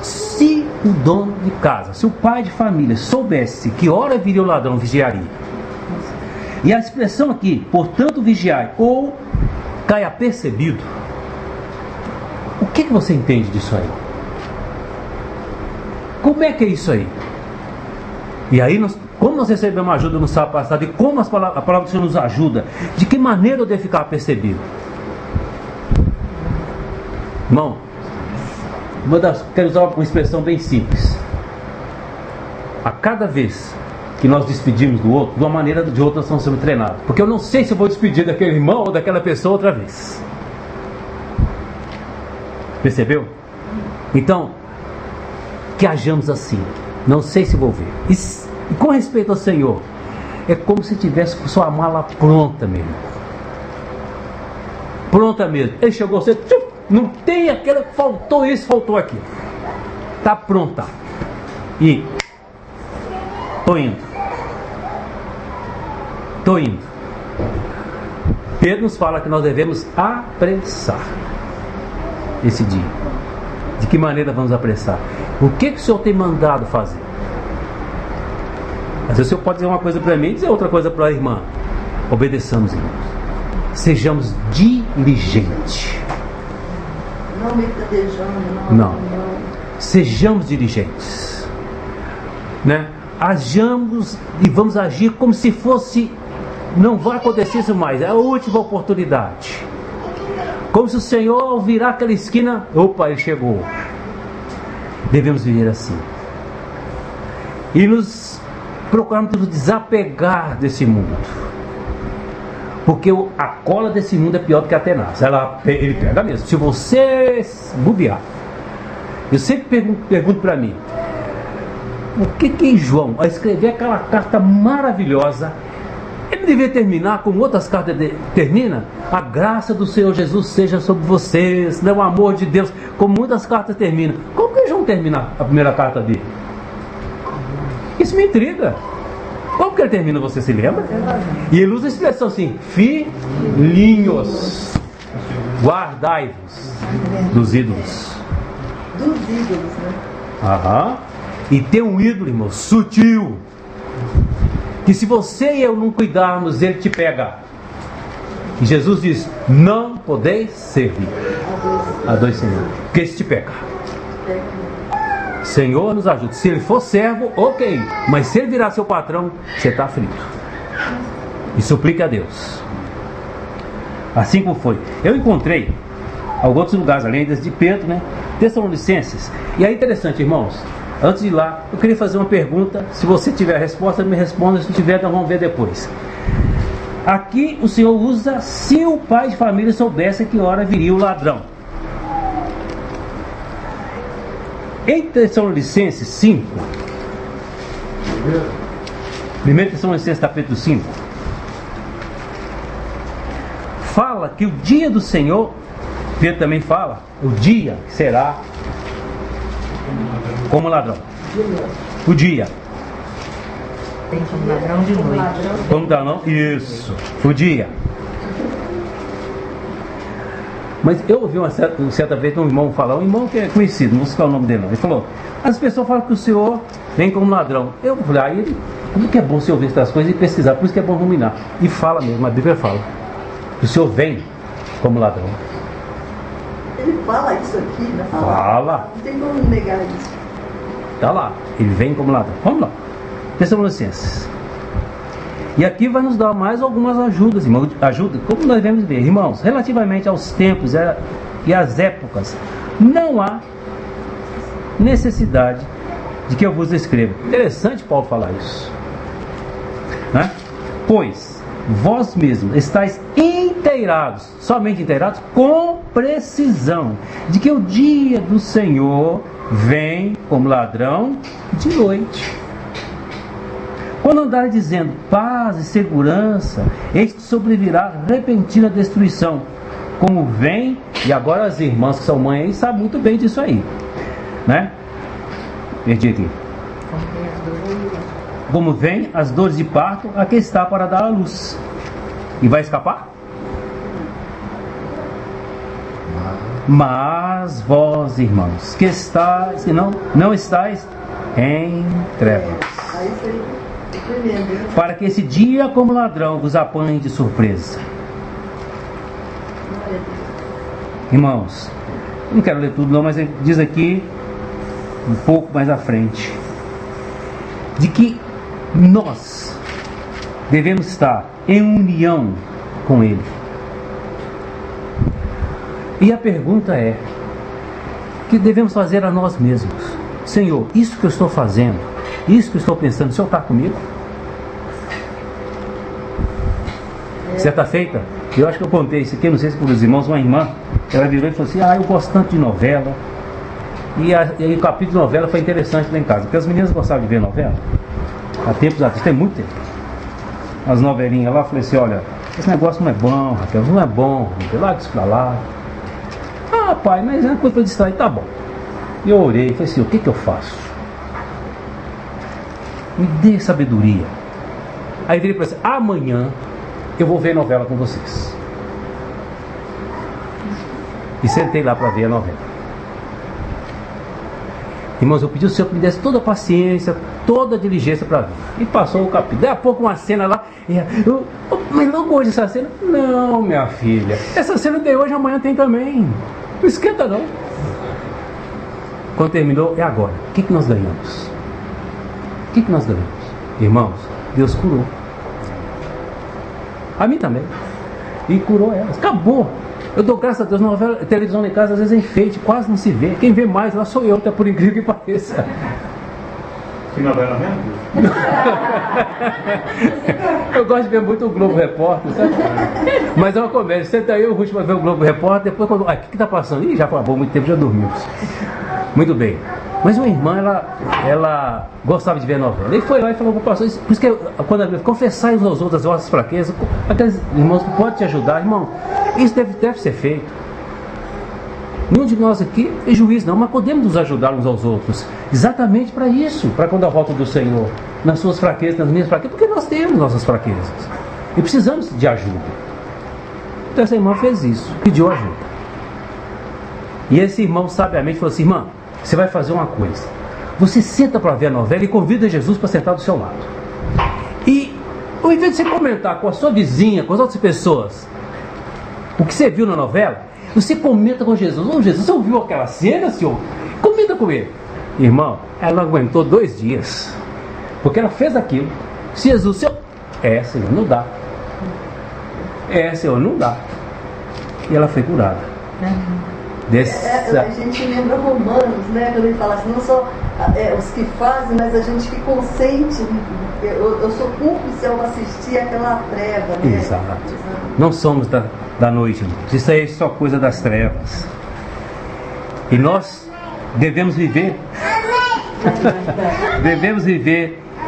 Se o dono de casa, se o pai de família soubesse que hora viria o ladrão, vigiaria. E a expressão aqui, portanto vigiai, ou cai apercebido. O que você entende disso aí? Como é que é isso aí? E aí, como nós recebemos ajuda no sábado passado, e como a palavra do Senhor nos ajuda, de que maneira eu devo ficar apercebido? Irmão, quero usar uma expressão bem simples. A cada vez que nós despedimos do outro, de uma maneira ou de outra nós estamos sendo treinados. Porque eu não sei se eu vou despedir daquele irmão ou daquela pessoa outra vez. Percebeu? Então, que hajamos assim. Não sei se vou ver. E com respeito ao Senhor, é como se tivesse com sua mala pronta mesmo. Pronta mesmo. Ele chegou, você... Não tem aquela, faltou isso, faltou aquilo. Está pronta. E estou indo. Pedro nos fala que nós devemos apressar esse dia. De que maneira vamos apressar? O que o Senhor tem mandado fazer? Às vezes o Senhor pode dizer uma coisa para mim e dizer outra coisa para a irmã. Obedeçamos, irmãos. Sejamos diligentes. Não mercadejando, não. Sejamos diligentes, né? Hajamos e vamos agir como se fosse, não vai acontecer isso mais, é a última oportunidade. Como se o Senhor, ao virar aquela esquina, opa, ele chegou. Devemos viver assim. E nos procuramos nos desapegar desse mundo. Porque a cola desse mundo é pior do que a tenaz. Ele pega mesmo. Se você bobear, Eu sempre pergunto para mim, o que João, ao escrever aquela carta maravilhosa, ele devia terminar como outras cartas termina? A graça do Senhor Jesus seja sobre vocês, né? O amor de Deus, como muitas cartas terminam. Como que João termina a primeira carta dele? Isso me intriga. Como que ele termina, você se lembra? E ele usa a expressão assim, filhinhos, guardai-vos dos ídolos. Dos ídolos, né? Aham. E tem um ídolo, irmão, sutil, que se você e eu não cuidarmos, ele te pega. E Jesus diz, não podeis servir a dois senhores, porque esse te pega. Senhor, nos ajude. Se ele for servo, ok, mas se ele virar seu patrão, você está frito. E suplique a Deus. Assim como foi. Eu encontrei alguns outros lugares, além desse de Pedro, né? Tessalonicenses. E é interessante, irmãos. Antes de ir lá, eu queria fazer uma pergunta. Se você tiver a resposta, me responda. Se não tiver, nós vamos ver depois. Aqui o Senhor usa, se o pai de família soubesse que hora viria o ladrão. Em Tessalonicenses 5, 1 Tessalonicenses capítulo 5, fala que o dia do Senhor, Pedro também fala, o dia será como ladrão. O dia. Tem como ladrão de noite. Como ladrão? Isso. O dia. Mas eu ouvi uma certa vez um irmão falar, um irmão que é conhecido, não vou citar o nome dele não. Ele falou, as pessoas falam que o Senhor vem como ladrão. Eu falei, aí ele, como que é bom você ouvir essas coisas e pesquisar, por isso que é bom ruminar. E fala mesmo, a Bíblia fala, que o Senhor vem como ladrão. Ele fala isso aqui, né? Fala. Não tem como negar isso. Está lá, ele vem como ladrão. Vamos lá, Tessalonicenses. E aqui vai nos dar mais algumas ajudas, irmãos. Ajuda, como nós devemos ver, irmãos, relativamente aos tempos e às épocas, não há necessidade de que eu vos escreva. Interessante Paulo falar isso, né? Pois vós mesmos estáis inteirados, somente inteirados, com precisão, de que o dia do Senhor vem como ladrão de noite. Quando andarem dizendo paz e segurança, eis que sobrevirá repentina destruição, como vem, e agora as irmãs que são mães aí sabem muito bem disso aí, né? Perdi aqui. Como vem as dores de parto, a que está para dar à luz. E vai escapar? Mas vós, irmãos, que estáis, e não estáis em trevas, Aí foi tremendo, hein? para que esse dia como ladrão vos apanhe de surpresa. Irmãos, não quero ler tudo não, mas ele diz aqui um pouco mais à frente, de que nós devemos estar em união com Ele. E a pergunta é, que devemos fazer a nós mesmos? Senhor, isso que eu estou fazendo, isso que eu estou pensando, o Senhor está comigo? Certa feita, eu acho que eu contei isso aqui, não sei se para os irmãos, uma irmã, ela virou e falou assim, eu gosto tanto de novela. E aí o capítulo de novela foi interessante lá em casa, porque as meninas gostavam de ver novela. Há tempos atrás, tem muito tempo. As novelinhas lá, eu falei assim, olha, esse negócio não é bom, Raquel, não é bom, larga isso pra lá. Ah, pai, mas é uma coisa para distrair, tá bom. E eu orei, falei assim, o que eu faço? Me dê sabedoria. Aí virei para assim, amanhã eu vou ver novela com vocês. E sentei lá para ver a novela. Irmãos, eu pedi ao Senhor que me desse toda a paciência, toda a diligência para ver. E passou o capítulo. Daí a pouco uma cena lá. Mas logo hoje essa cena? Não, minha filha. Essa cena tem hoje, amanhã tem também. Não esquenta não. Quando terminou, é agora. O que nós ganhamos? O que nós ganhamos? Irmãos, Deus curou. A mim também. E curou elas. Acabou. Eu dou graças a Deus, novela, televisão em casa às vezes é enfeite, quase não se vê. Quem vê mais lá sou eu, até por incrível que pareça. Que novela mesmo? Eu gosto de ver muito o Globo Repórter, sabe? Mas é uma comédia. Senta aí, o Ruth vai ver o Globo Repórter, depois quando. O que está passando? Ih, já acabou muito tempo, já dormimos. Muito bem. Mas uma irmã, ela gostava de ver novela. Ele foi lá e falou para o pastor, por isso que quando ela confessar uns aos outros as vossas fraquezas, aqueles irmãos que podem te ajudar, irmão, isso deve ser feito. Nenhum de nós aqui é juiz não, mas podemos nos ajudar uns aos outros. Exatamente para isso, para quando a volta do Senhor, nas suas fraquezas, nas minhas fraquezas, porque nós temos nossas fraquezas. E precisamos de ajuda. Então essa irmã fez isso, pediu ajuda. E esse irmão sabiamente falou assim, irmã, você vai fazer uma coisa. Você senta para ver a novela e convida Jesus para sentar do seu lado. E ao invés de você comentar com a sua vizinha, com as outras pessoas, o que você viu na novela, você comenta com Jesus. Ô Jesus, você ouviu aquela cena, senhor? Comenta com ele. Irmão, ela não aguentou 2 dias. Porque ela fez aquilo. Se Jesus, senhor, Senhor, não dá. Senhor, não dá. E ela foi curada. A gente lembra Romanos, né? Quando ele fala assim, não só os que fazem, mas a gente que consente. Eu sou cúmplice ao assistir aquela treva, né? Exato. Não somos da noite, irmãos. Isso aí é só coisa das trevas. E nós devemos viver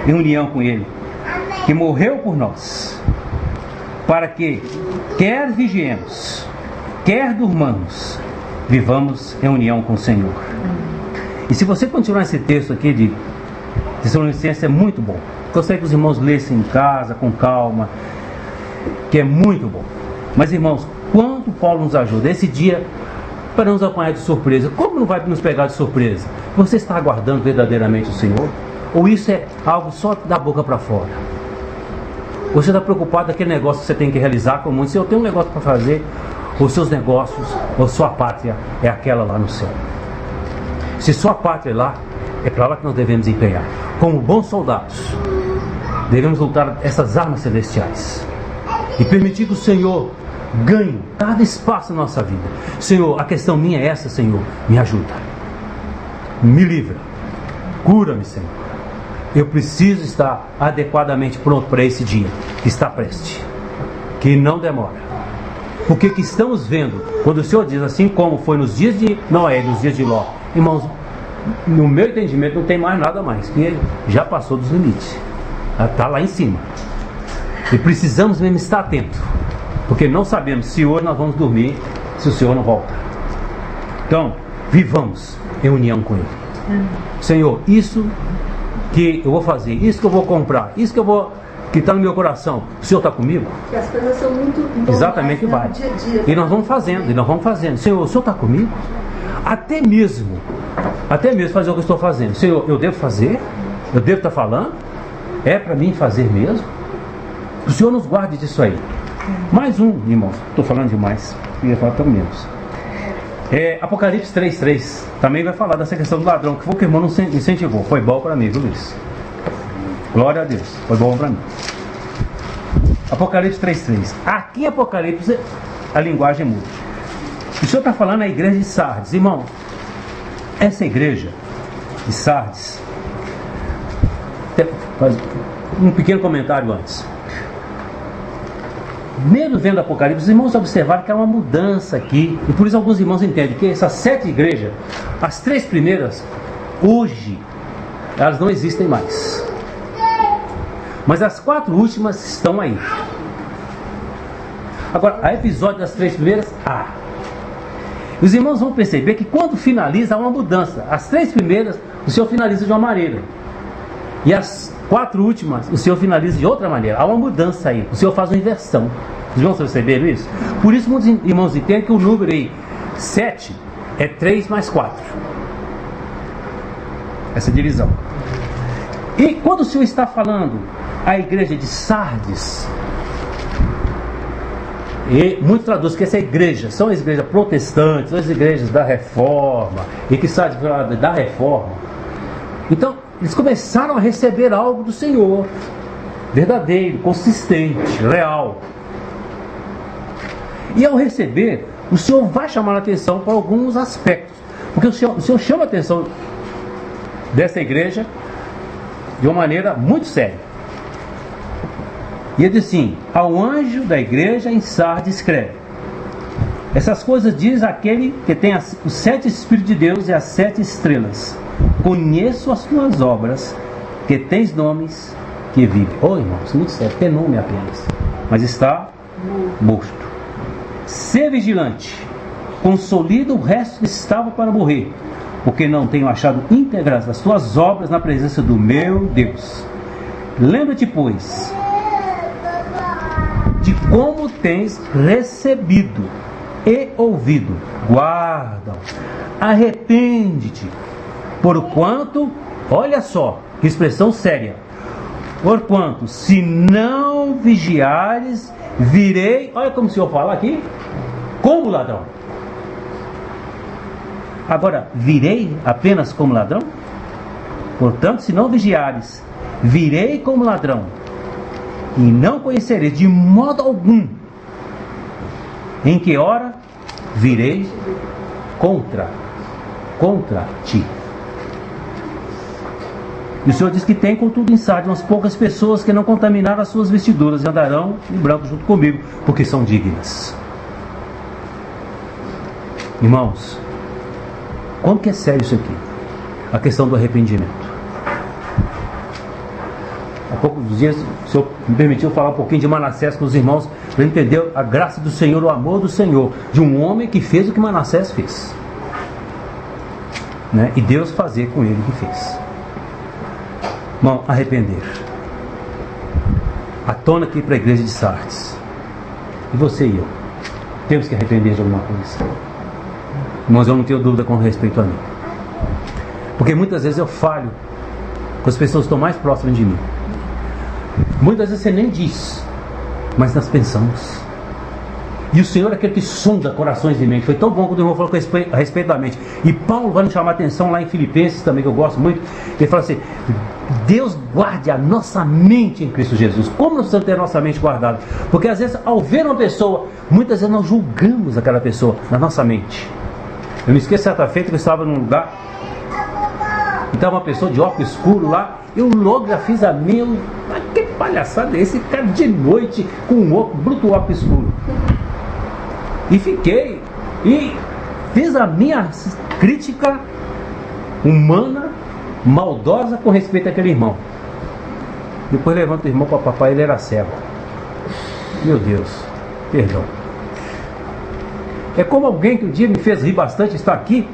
em união com Ele, que morreu por nós, para que quer vigiemos, quer durmamos, vivamos em união com o Senhor. E se você continuar esse texto aqui de Tessalonicenses, é muito bom. Gostaria que os irmãos lessem em casa, com calma, que é muito bom. Mas irmãos, quanto Paulo nos ajuda esse dia para nos apanhar de surpresa. Como não vai nos pegar de surpresa? Você está aguardando verdadeiramente o Senhor? Ou isso é algo só da boca para fora? Você está preocupado com aquele negócio que você tem que realizar com o mundo? Se eu tenho um negócio para fazer, os seus negócios, ou sua pátria é aquela lá no céu. Se sua pátria é lá, é para lá que nós devemos empenhar. Como bons soldados, devemos lutar essas armas celestiais e permitir que o Senhor ganhe cada espaço na nossa vida. Senhor, a questão minha é essa, Senhor, me ajuda, me livra, cura-me, Senhor. Eu preciso estar adequadamente pronto para esse dia que está prestes, que não demora. Porque o que estamos vendo, quando o Senhor diz assim como foi nos dias de Noé, nos dias de Ló, irmãos, no meu entendimento não tem mais nada mais, que ele já passou dos limites, está lá em cima. E precisamos mesmo estar atentos, porque não sabemos se hoje nós vamos dormir, se o Senhor não volta. Então, vivamos em união com Ele. Senhor, isso que eu vou fazer, isso que eu vou comprar, isso que está no meu coração, o Senhor está comigo? Porque as coisas são muito exatamente, vai. Dia a dia. E nós vamos fazendo, Senhor, o Senhor está comigo? Até mesmo fazer o que eu estou fazendo. Senhor, eu devo fazer? Eu devo estar falando? É para mim fazer mesmo? O Senhor nos guarde disso aí. Mais um, irmãos, estou falando demais, queria falar pelo menos. Apocalipse 3:3 também vai falar dessa questão do ladrão, que foi o que o irmão não incentivou. Foi bom para mim, viu, Luiz? Glória a Deus, foi bom para mim. Apocalipse 3:3. Aqui em Apocalipse a linguagem muda. O Senhor está falando a igreja de Sardes. Irmão, essa igreja de Sardes, um pequeno comentário antes. Mesmo vendo Apocalipse, os irmãos observaram que há uma mudança aqui, e por isso alguns irmãos entendem que essas 7 igrejas, as 3 primeiras, hoje, elas não existem mais. Mas as 4 últimas estão aí. Agora, a episódio das 3 primeiras, os irmãos vão perceber que quando finaliza há uma mudança. As 3 primeiras, o Senhor finaliza de uma maneira. E as 4 últimas, o Senhor finaliza de outra maneira. Há uma mudança aí. O Senhor faz uma inversão. Os irmãos perceberam isso? Por isso muitos irmãos entendem que o número aí, 7, é 3 mais 4. Essa divisão. E quando o Senhor está falando a igreja de Sardes, e muitos traduzem que essa igreja são as igrejas protestantes, as igrejas da reforma, e que Sardes da reforma. Então, eles começaram a receber algo do Senhor, verdadeiro, consistente, real. E ao receber, o Senhor vai chamar a atenção para alguns aspectos. Porque o Senhor chama a atenção dessa igreja de uma maneira muito séria. E ele diz assim: ao anjo da igreja em Sardes escreve. Essas coisas diz aquele que tem os 7 Espíritos de Deus e as 7 estrelas. Conheço as tuas obras, que tens nomes, que vive. Oh, irmãos, muito sério, tem nome apenas, mas está morto. Sê vigilante, consolida o resto que estava para morrer, porque não tenho achado íntegras as tuas obras na presença do meu Deus. Lembra-te, pois, de como tens recebido e ouvido, guarda, arrepende-te, porquanto, olha só, que expressão séria, porquanto, se não vigiares, virei, olha como o Senhor fala aqui, como ladrão. Agora, virei apenas como ladrão? Portanto, se não vigiares, virei como ladrão, e não conhecereis de modo algum em que hora virei contra ti. E o Senhor diz que tem, contudo, em Sardes umas poucas pessoas que não contaminaram as suas vestiduras e andarão em branco junto comigo, porque são dignas. Irmãos, como que é sério isso aqui? A questão do arrependimento. Há poucos dias o Senhor me permitiu falar um pouquinho de Manassés com os irmãos, para entender a graça do Senhor, o amor do Senhor, de um homem que fez o que Manassés fez, né? E Deus fazer com ele o que fez. Irmão, arrepender. À tona aqui para a igreja de Sardes. E você e eu temos que arrepender de alguma coisa. Irmãos, eu não tenho dúvida com respeito a mim, porque muitas vezes eu falho com as pessoas que estão mais próximas de mim. Muitas vezes você nem diz, mas nós pensamos. E o Senhor é aquele que sonda corações e mente. Foi tão bom quando o irmão falou a respeito da mente. E Paulo vai nos chamar a atenção lá em Filipenses também, que eu gosto muito. Ele fala assim: Deus guarde a nossa mente em Cristo Jesus. Como nós precisamos ter a nossa mente guardada? Porque às vezes, ao ver uma pessoa, muitas vezes nós julgamos aquela pessoa na nossa mente. Eu me esqueço certa feita que eu estava num lugar e estava uma pessoa de óculos escuro lá. Eu logo já fiz a minha. Mas que palhaçada é esse cara de noite com um bruto óculos escuro? E fiquei. E fiz a minha crítica humana, maldosa com respeito àquele irmão. Depois levanto o irmão para papai, ele era cego. Meu Deus, perdão. É como alguém que um dia me fez rir bastante, está aqui,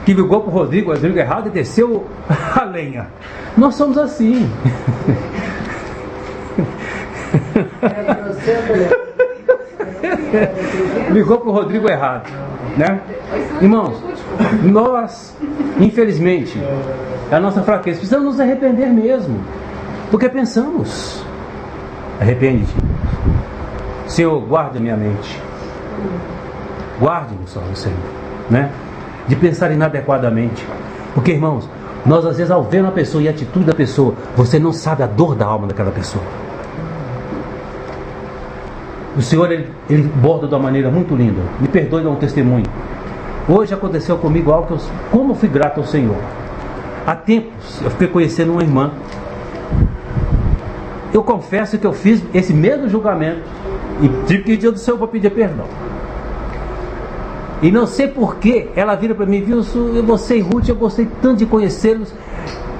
que ligou para o Rodrigo errado e desceu a lenha. Nós somos assim. Ligou para o Rodrigo errado, né? Irmãos, nós, infelizmente, é a nossa fraqueza, precisamos nos arrepender mesmo, porque pensamos. Arrepende-te. Senhor, guarda minha mente. Guarde-nos, Senhor, né? De pensar inadequadamente. Porque, irmãos, nós às vezes, ao ver uma pessoa e a atitude da pessoa, você não sabe a dor da alma daquela pessoa. O Senhor, ele borda de uma maneira muito linda. Me perdoe dar um testemunho. Hoje aconteceu comigo algo que como eu fui grato ao Senhor. Há tempos eu fiquei conhecendo uma irmã. Eu confesso que eu fiz esse mesmo julgamento e tive que ir diante do Senhor para pedir perdão. E não sei porquê, ela vira para mim: viu, você e Ruth, eu gostei tanto de conhecê-los.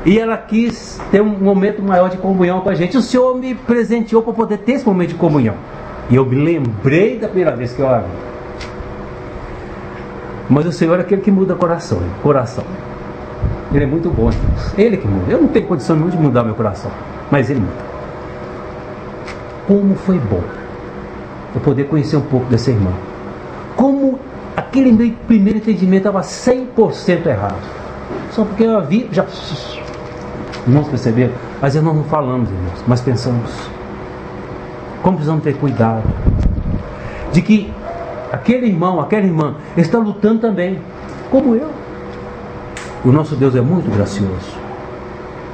E ela quis ter um momento maior de comunhão com a gente. O Senhor me presenteou para poder ter esse momento de comunhão. E eu me lembrei da primeira vez que eu a vi. Mas o Senhor é aquele que muda coração. Ele é muito bom, Deus. Ele que muda. Eu não tenho condição nenhuma de mudar meu coração, mas Ele muda. Como foi bom eu poder conhecer um pouco dessa irmã. Como aquele meu primeiro entendimento estava 100% errado. Só porque eu a vi, já... Irmãos, perceberam? Mas nós não falamos, irmãos, mas pensamos. Como precisamos ter cuidado de que aquele irmão, aquela irmã está lutando também, como eu. O nosso Deus é muito gracioso.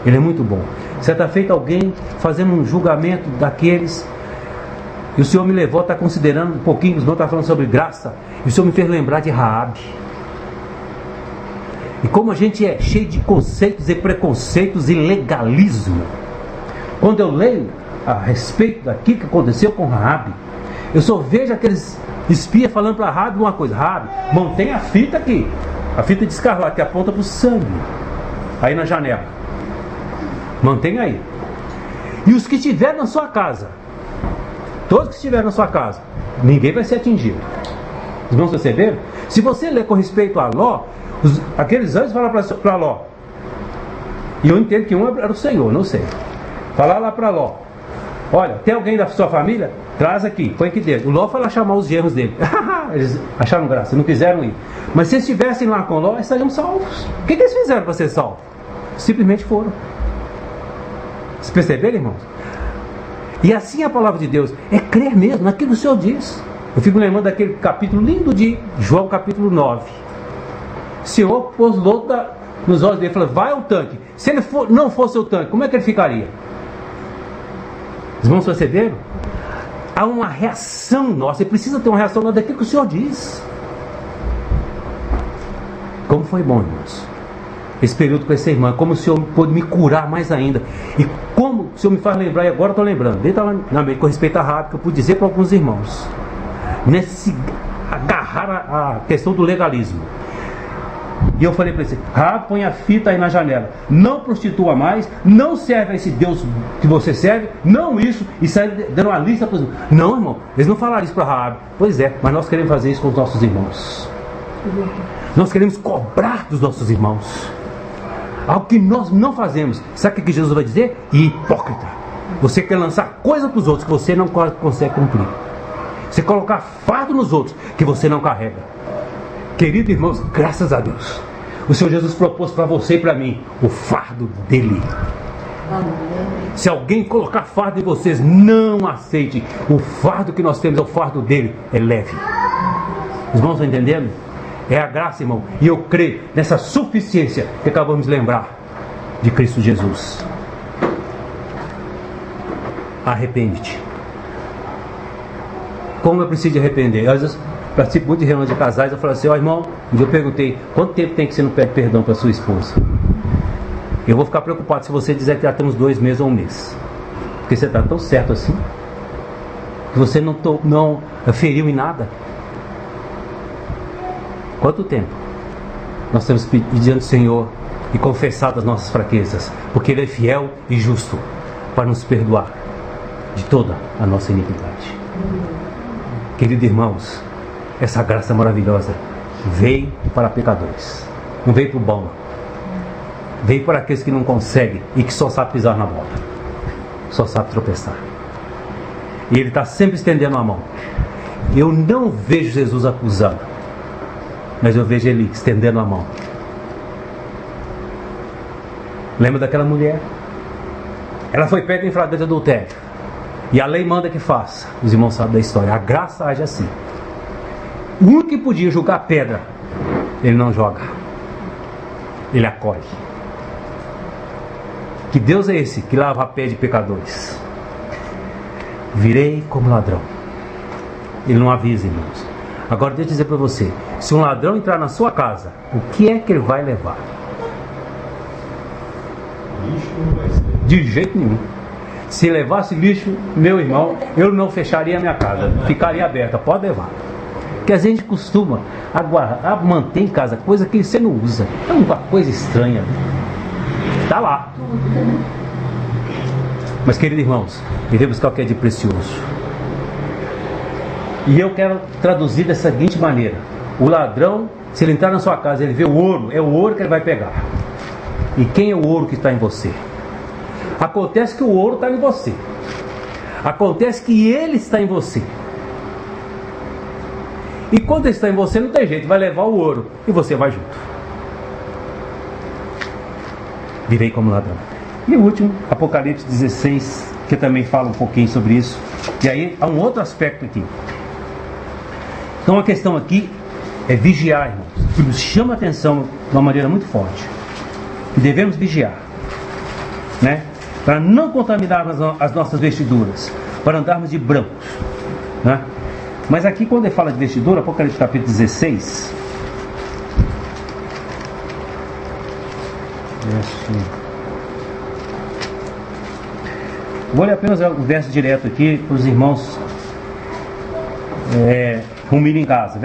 Ele é muito bom. Certa feita alguém fazendo um julgamento daqueles, e o Senhor me levou a estar considerando um pouquinho, os irmãos estavam falando sobre graça, e o Senhor me fez lembrar de Raabe. E como a gente é cheio de conceitos e preconceitos e legalismo. Quando eu leio a respeito daquilo que aconteceu com Raabe, eu só vejo aqueles espia falando para Raabe uma coisa: Raabe, mantém a fita aqui, a fita de escarlate que aponta para o sangue, aí na janela, mantenha aí. E os que estiverem na sua casa, todos que estiverem na sua casa, ninguém vai ser atingido. Os irmãos perceberam? Se você ler com respeito a Ló, aqueles anjos falam para Ló, e eu entendo que um era o Senhor, não sei. Falar lá para Ló: olha, tem alguém da sua família? Traz aqui, põe aqui dentro. O Ló foi lá chamar os genros dele. Eles acharam graça, não quiseram ir. Mas se eles estivessem lá com Ló, estariam salvos. O que eles fizeram para ser salvos? Simplesmente foram. Vocês perceberam, irmãos? E assim a palavra de Deus é crer mesmo naquilo que o Senhor diz. Eu fico lembrando daquele capítulo lindo de João, capítulo 9. O Senhor pôs lodo nos olhos dele e falou: vai ao tanque. Se ele não fosse o tanque, como é que ele ficaria? Os irmãos perceberam? Há uma reação nossa, e precisa ter uma reação nossa daquilo que o Senhor diz. Como foi bom, irmãos, esse período com essa irmã, como o Senhor pôde me curar mais ainda, e como o Senhor me faz lembrar, e agora eu estou lembrando, desde na mente com respeito a Raabe, que eu pude dizer para alguns irmãos, nesse agarrar a questão do legalismo. E eu falei para ele: Raabe, põe a fita aí na janela, não prostitua mais, não serve a esse Deus que você serve, não isso, e sai dando uma lista para os irmãos. Não, irmão, eles não falaram isso para Raabe. Pois é, mas nós queremos fazer isso com os nossos irmãos. Nós queremos cobrar dos nossos irmãos algo que nós não fazemos. Sabe o que Jesus vai dizer? Hipócrita. Você quer lançar coisa para os outros que você não consegue cumprir. Você colocar fardo nos outros que você não carrega. Queridos irmãos, graças a Deus, o Senhor Jesus propôs para você e para mim o fardo dele. Se alguém colocar fardo em vocês, não aceite. O fardo que nós temos é o fardo dele, é leve. Os irmãos estão entendendo? É a graça, irmão. E eu creio nessa suficiência que acabamos de lembrar de Cristo Jesus. Arrepende-te. Como eu preciso de arrepender? Às vezes participo muito de reunião de casais. Eu falo assim: ó, irmão, um dia eu perguntei: quanto tempo tem que você não pede perdão para sua esposa? Eu vou ficar preocupado se você dizer que já temos 2 meses ou 1 mês, porque você está tão certo assim, que você não feriu em nada. Quanto tempo nós temos pedido diante do Senhor e confessado as nossas fraquezas, porque Ele é fiel e justo para nos perdoar de toda a nossa iniquidade. Queridos irmãos, essa graça maravilhosa veio para pecadores, não veio para o bom, veio para aqueles que não conseguem e que só sabem pisar na bola, só sabem tropeçar. E Ele está sempre estendendo a mão. Eu não vejo Jesus acusando, mas eu vejo Ele estendendo a mão. Lembra daquela mulher? Ela foi pega em flagrante de adultério, e a lei manda que faça. Os irmãos sabem da história. A graça age assim. O único que podia julgar pedra, Ele não joga, Ele acolhe. Que Deus é esse que lava a pé de pecadores? Virei como ladrão. Ele não avisa, irmãos. Agora deixa eu dizer para você: se um ladrão entrar na sua casa, o que é que ele vai levar? Lixo não vai ser. De jeito nenhum. Se levasse lixo, meu irmão, eu não fecharia a minha casa, ficaria aberta, pode levar. Porque a gente costuma manter em casa coisa que você não usa. É uma coisa estranha. Está lá. Mas, queridos irmãos, irei buscar o que é de precioso. E eu quero traduzir dessa seguinte maneira: o ladrão, se ele entrar na sua casa, ele vê o ouro, é o ouro que ele vai pegar. E quem é o ouro que está em você? Acontece que o ouro está em você. Acontece que ele está em você. E quando ele está em você, não tem jeito, vai levar o ouro e você vai junto. Virei como ladrão. E o último, Apocalipse 16, que também fala um pouquinho sobre isso. E aí há um outro aspecto aqui. Então a questão aqui é vigiar, irmãos, que nos chama a atenção de uma maneira muito forte. Que devemos vigiar, né? Para não contaminarmos as nossas vestiduras, para andarmos de brancos, né? Mas aqui quando ele fala de vestidura, Apocalipse capítulo 16, vou ler apenas o verso direto aqui para os irmãos rumo em casa.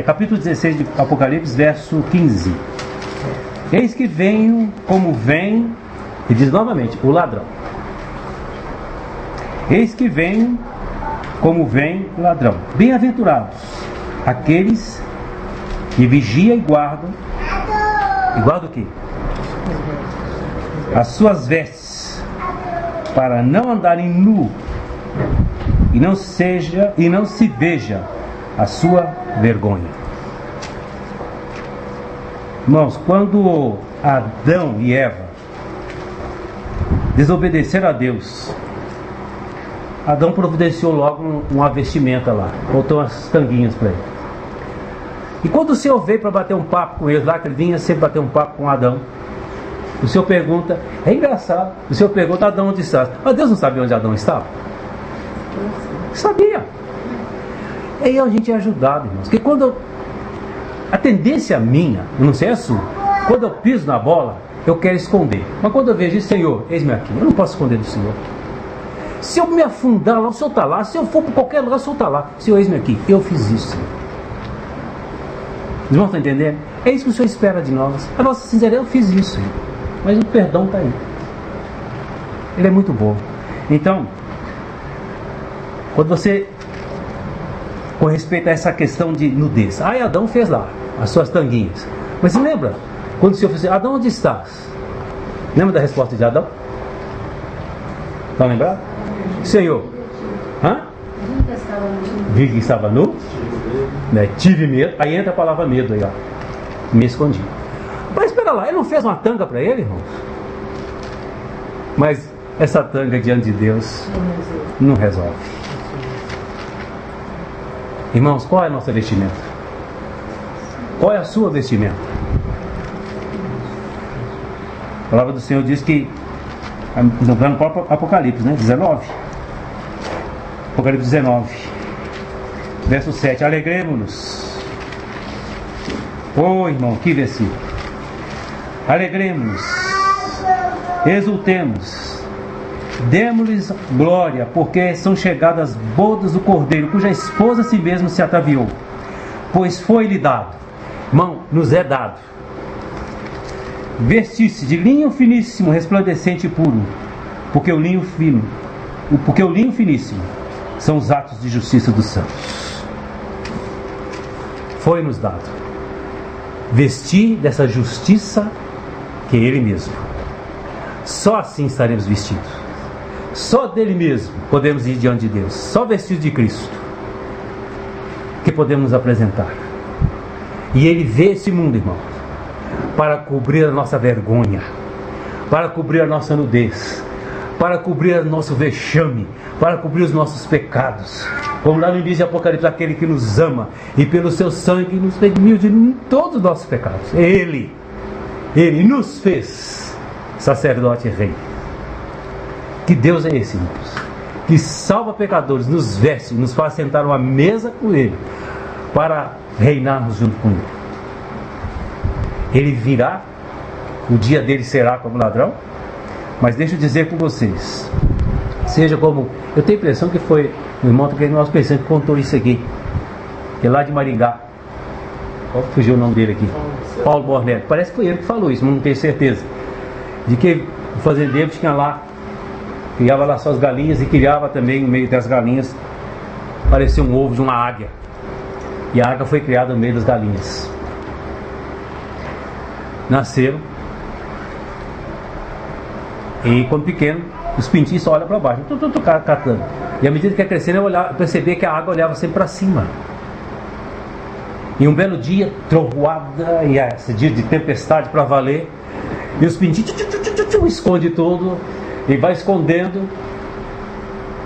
Capítulo 16 de Apocalipse, verso 15. Eis que venho como vem, e diz novamente, o ladrão. Eis que venho como vem o ladrão. Bem-aventurados aqueles que vigiam e guardam. E guardam o quê? As suas vestes, para não andarem nu, e não se veja a sua vergonha. Irmãos, quando Adão e Eva desobedeceram a Deus, Adão providenciou logo uma vestimenta lá, botou umas tanguinhas para ele. E quando o Senhor veio para bater um papo com ele lá, que ele vinha sempre bater um papo com Adão, o Senhor pergunta, é engraçado, o Senhor pergunta, Adão, onde estás? Mas Deus não sabia onde Adão estava? Sabia. E aí a gente é ajudado, irmãos, porque quando a tendência minha, eu não sei a sua, quando eu piso na bola, eu quero esconder. Mas quando eu vejo isso, Senhor, eis-me aqui, eu não posso esconder do Senhor. Se eu me afundar lá, o Senhor está lá. Se eu for para qualquer lugar, o Senhor está lá. Senhor, eis-me aqui, eu fiz isso, Senhor. Os irmãos estão entendendo? É isso que o Senhor espera de nós. A nossa sinceridade, eu fiz isso, Senhor. Mas o perdão está aí. Ele é muito bom. Então, quando você, com respeito a essa questão de nudez, aí Adão fez lá as suas tanguinhas. Mas você lembra? Quando o Senhor fez assim, Adão, onde estás? Lembra da resposta de Adão? Está lembrado? Senhor, vi que estava nu, né? Tive medo. Aí entra a palavra medo aí, ó. Me escondi. Mas espera lá, ele não fez uma tanga para ele, irmãos? Mas essa tanga diante de Deus não resolve. Irmãos, qual é a nossa vestimenta? Qual é a sua vestimenta? A palavra do Senhor diz que, no próprio Apocalipse, né? 19. Apocalipse 19, verso 7. Alegremos-nos. Oh, irmão, que versículo. Alegremos-nos, exultemos, demos-lhes glória, porque são chegadas as bodas do Cordeiro, cuja esposa a si mesmo se ataviou, pois foi-lhe dado. Irmão, nos é dado vestir-se de linho finíssimo, resplandecente e puro, porque o linho finíssimo são os atos de justiça dos santos. Foi-nos dado vestir dessa justiça que é Ele mesmo. Só assim estaremos vestidos. Só dele mesmo podemos ir diante de Deus. Só vestidos de Cristo que podemos nos apresentar. E Ele vê esse mundo, irmão, para cobrir a nossa vergonha, para cobrir a nossa nudez, para cobrir o nosso vexame, para cobrir os nossos pecados. Como lá no início de Apocalipse, aquele que nos ama e pelo seu sangue nos redimiu de todos os nossos pecados. Ele nos fez sacerdote e rei. Que Deus é esse, irmãos? Que salva pecadores, nos veste, nos faz sentar numa mesa com Ele, para reinarmos junto com Ele. Ele virá, o dia dele será como ladrão, mas deixa eu dizer com vocês, seja como, eu tenho a impressão que foi o irmão que nós pensamos que contou isso aqui, que é lá de Maringá, qual fugiu o nome dele aqui? Paulo Bornetti, parece que foi ele que falou isso, mas não tenho certeza, de que o fazendeiro tinha lá, criava lá suas galinhas e criava também no meio das galinhas, parecia um ovo de uma águia, e a águia foi criada no meio das galinhas. Nasceram, e quando pequeno, os pintinhos só olham para baixo, catando. E à medida que ia crescendo, eu percebi que a água olhava sempre para cima. E um belo dia, trovoada, e esse dia de tempestade para valer, e os pintinhos esconde tudo, e vai escondendo,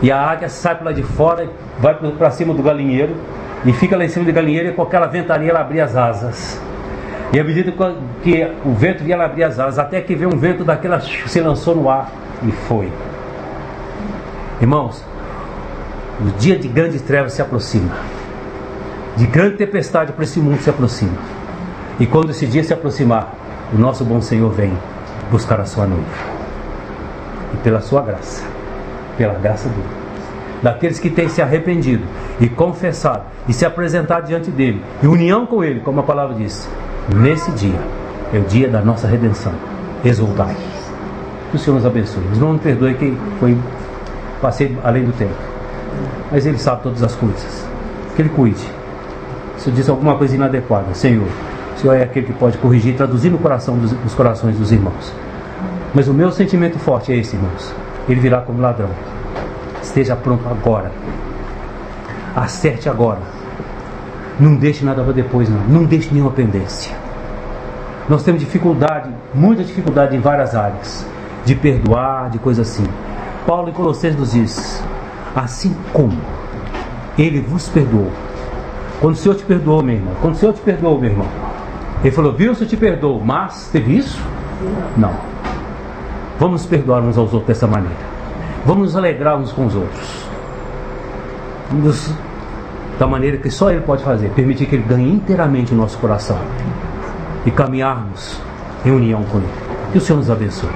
e a águia sai para lá de fora, vai para cima do galinheiro, e fica lá em cima do galinheiro, e com aquela ventania ela abria as asas. E à medida que o vento vinha, ela abria as asas, até que veio um vento daquela, se lançou no ar e foi. Irmãos, o dia de grandes trevas se aproxima, de grande tempestade para esse mundo se aproxima. E quando esse dia se aproximar, o nosso bom Senhor vem buscar a sua noiva. E pela sua graça, pela graça dele, daqueles que têm se arrependido e confessado e se apresentado diante dele, em união com ele, como a palavra diz. Nesse dia é o dia da nossa redenção. Exultai. Que o Senhor nos abençoe. Não me perdoe que passei além do tempo, mas Ele sabe todas as coisas. Que Ele cuide. Se eu disse alguma coisa inadequada, Senhor, o Senhor é aquele que pode corrigir e traduzir no coração nos corações dos irmãos. Mas o meu sentimento forte é esse, irmãos. Ele virá como ladrão. Esteja pronto agora. Acerte agora. Não deixe nada para depois, não. Não deixe nenhuma pendência. Nós temos dificuldade, muita dificuldade em várias áreas, de perdoar, de coisas assim. Paulo em Colossenses nos diz: assim como Ele vos perdoou. Quando o Senhor te perdoou, meu irmão, quando o Senhor te perdoou, meu irmão, Ele falou: viu, se eu te perdoo, mas teve isso? Não. Vamos perdoar uns aos outros dessa maneira. Vamos nos alegrar uns com os outros. Da maneira que só Ele pode fazer. Permitir que Ele ganhe inteiramente o nosso coração. E caminharmos em união com Ele. Que o Senhor nos abençoe.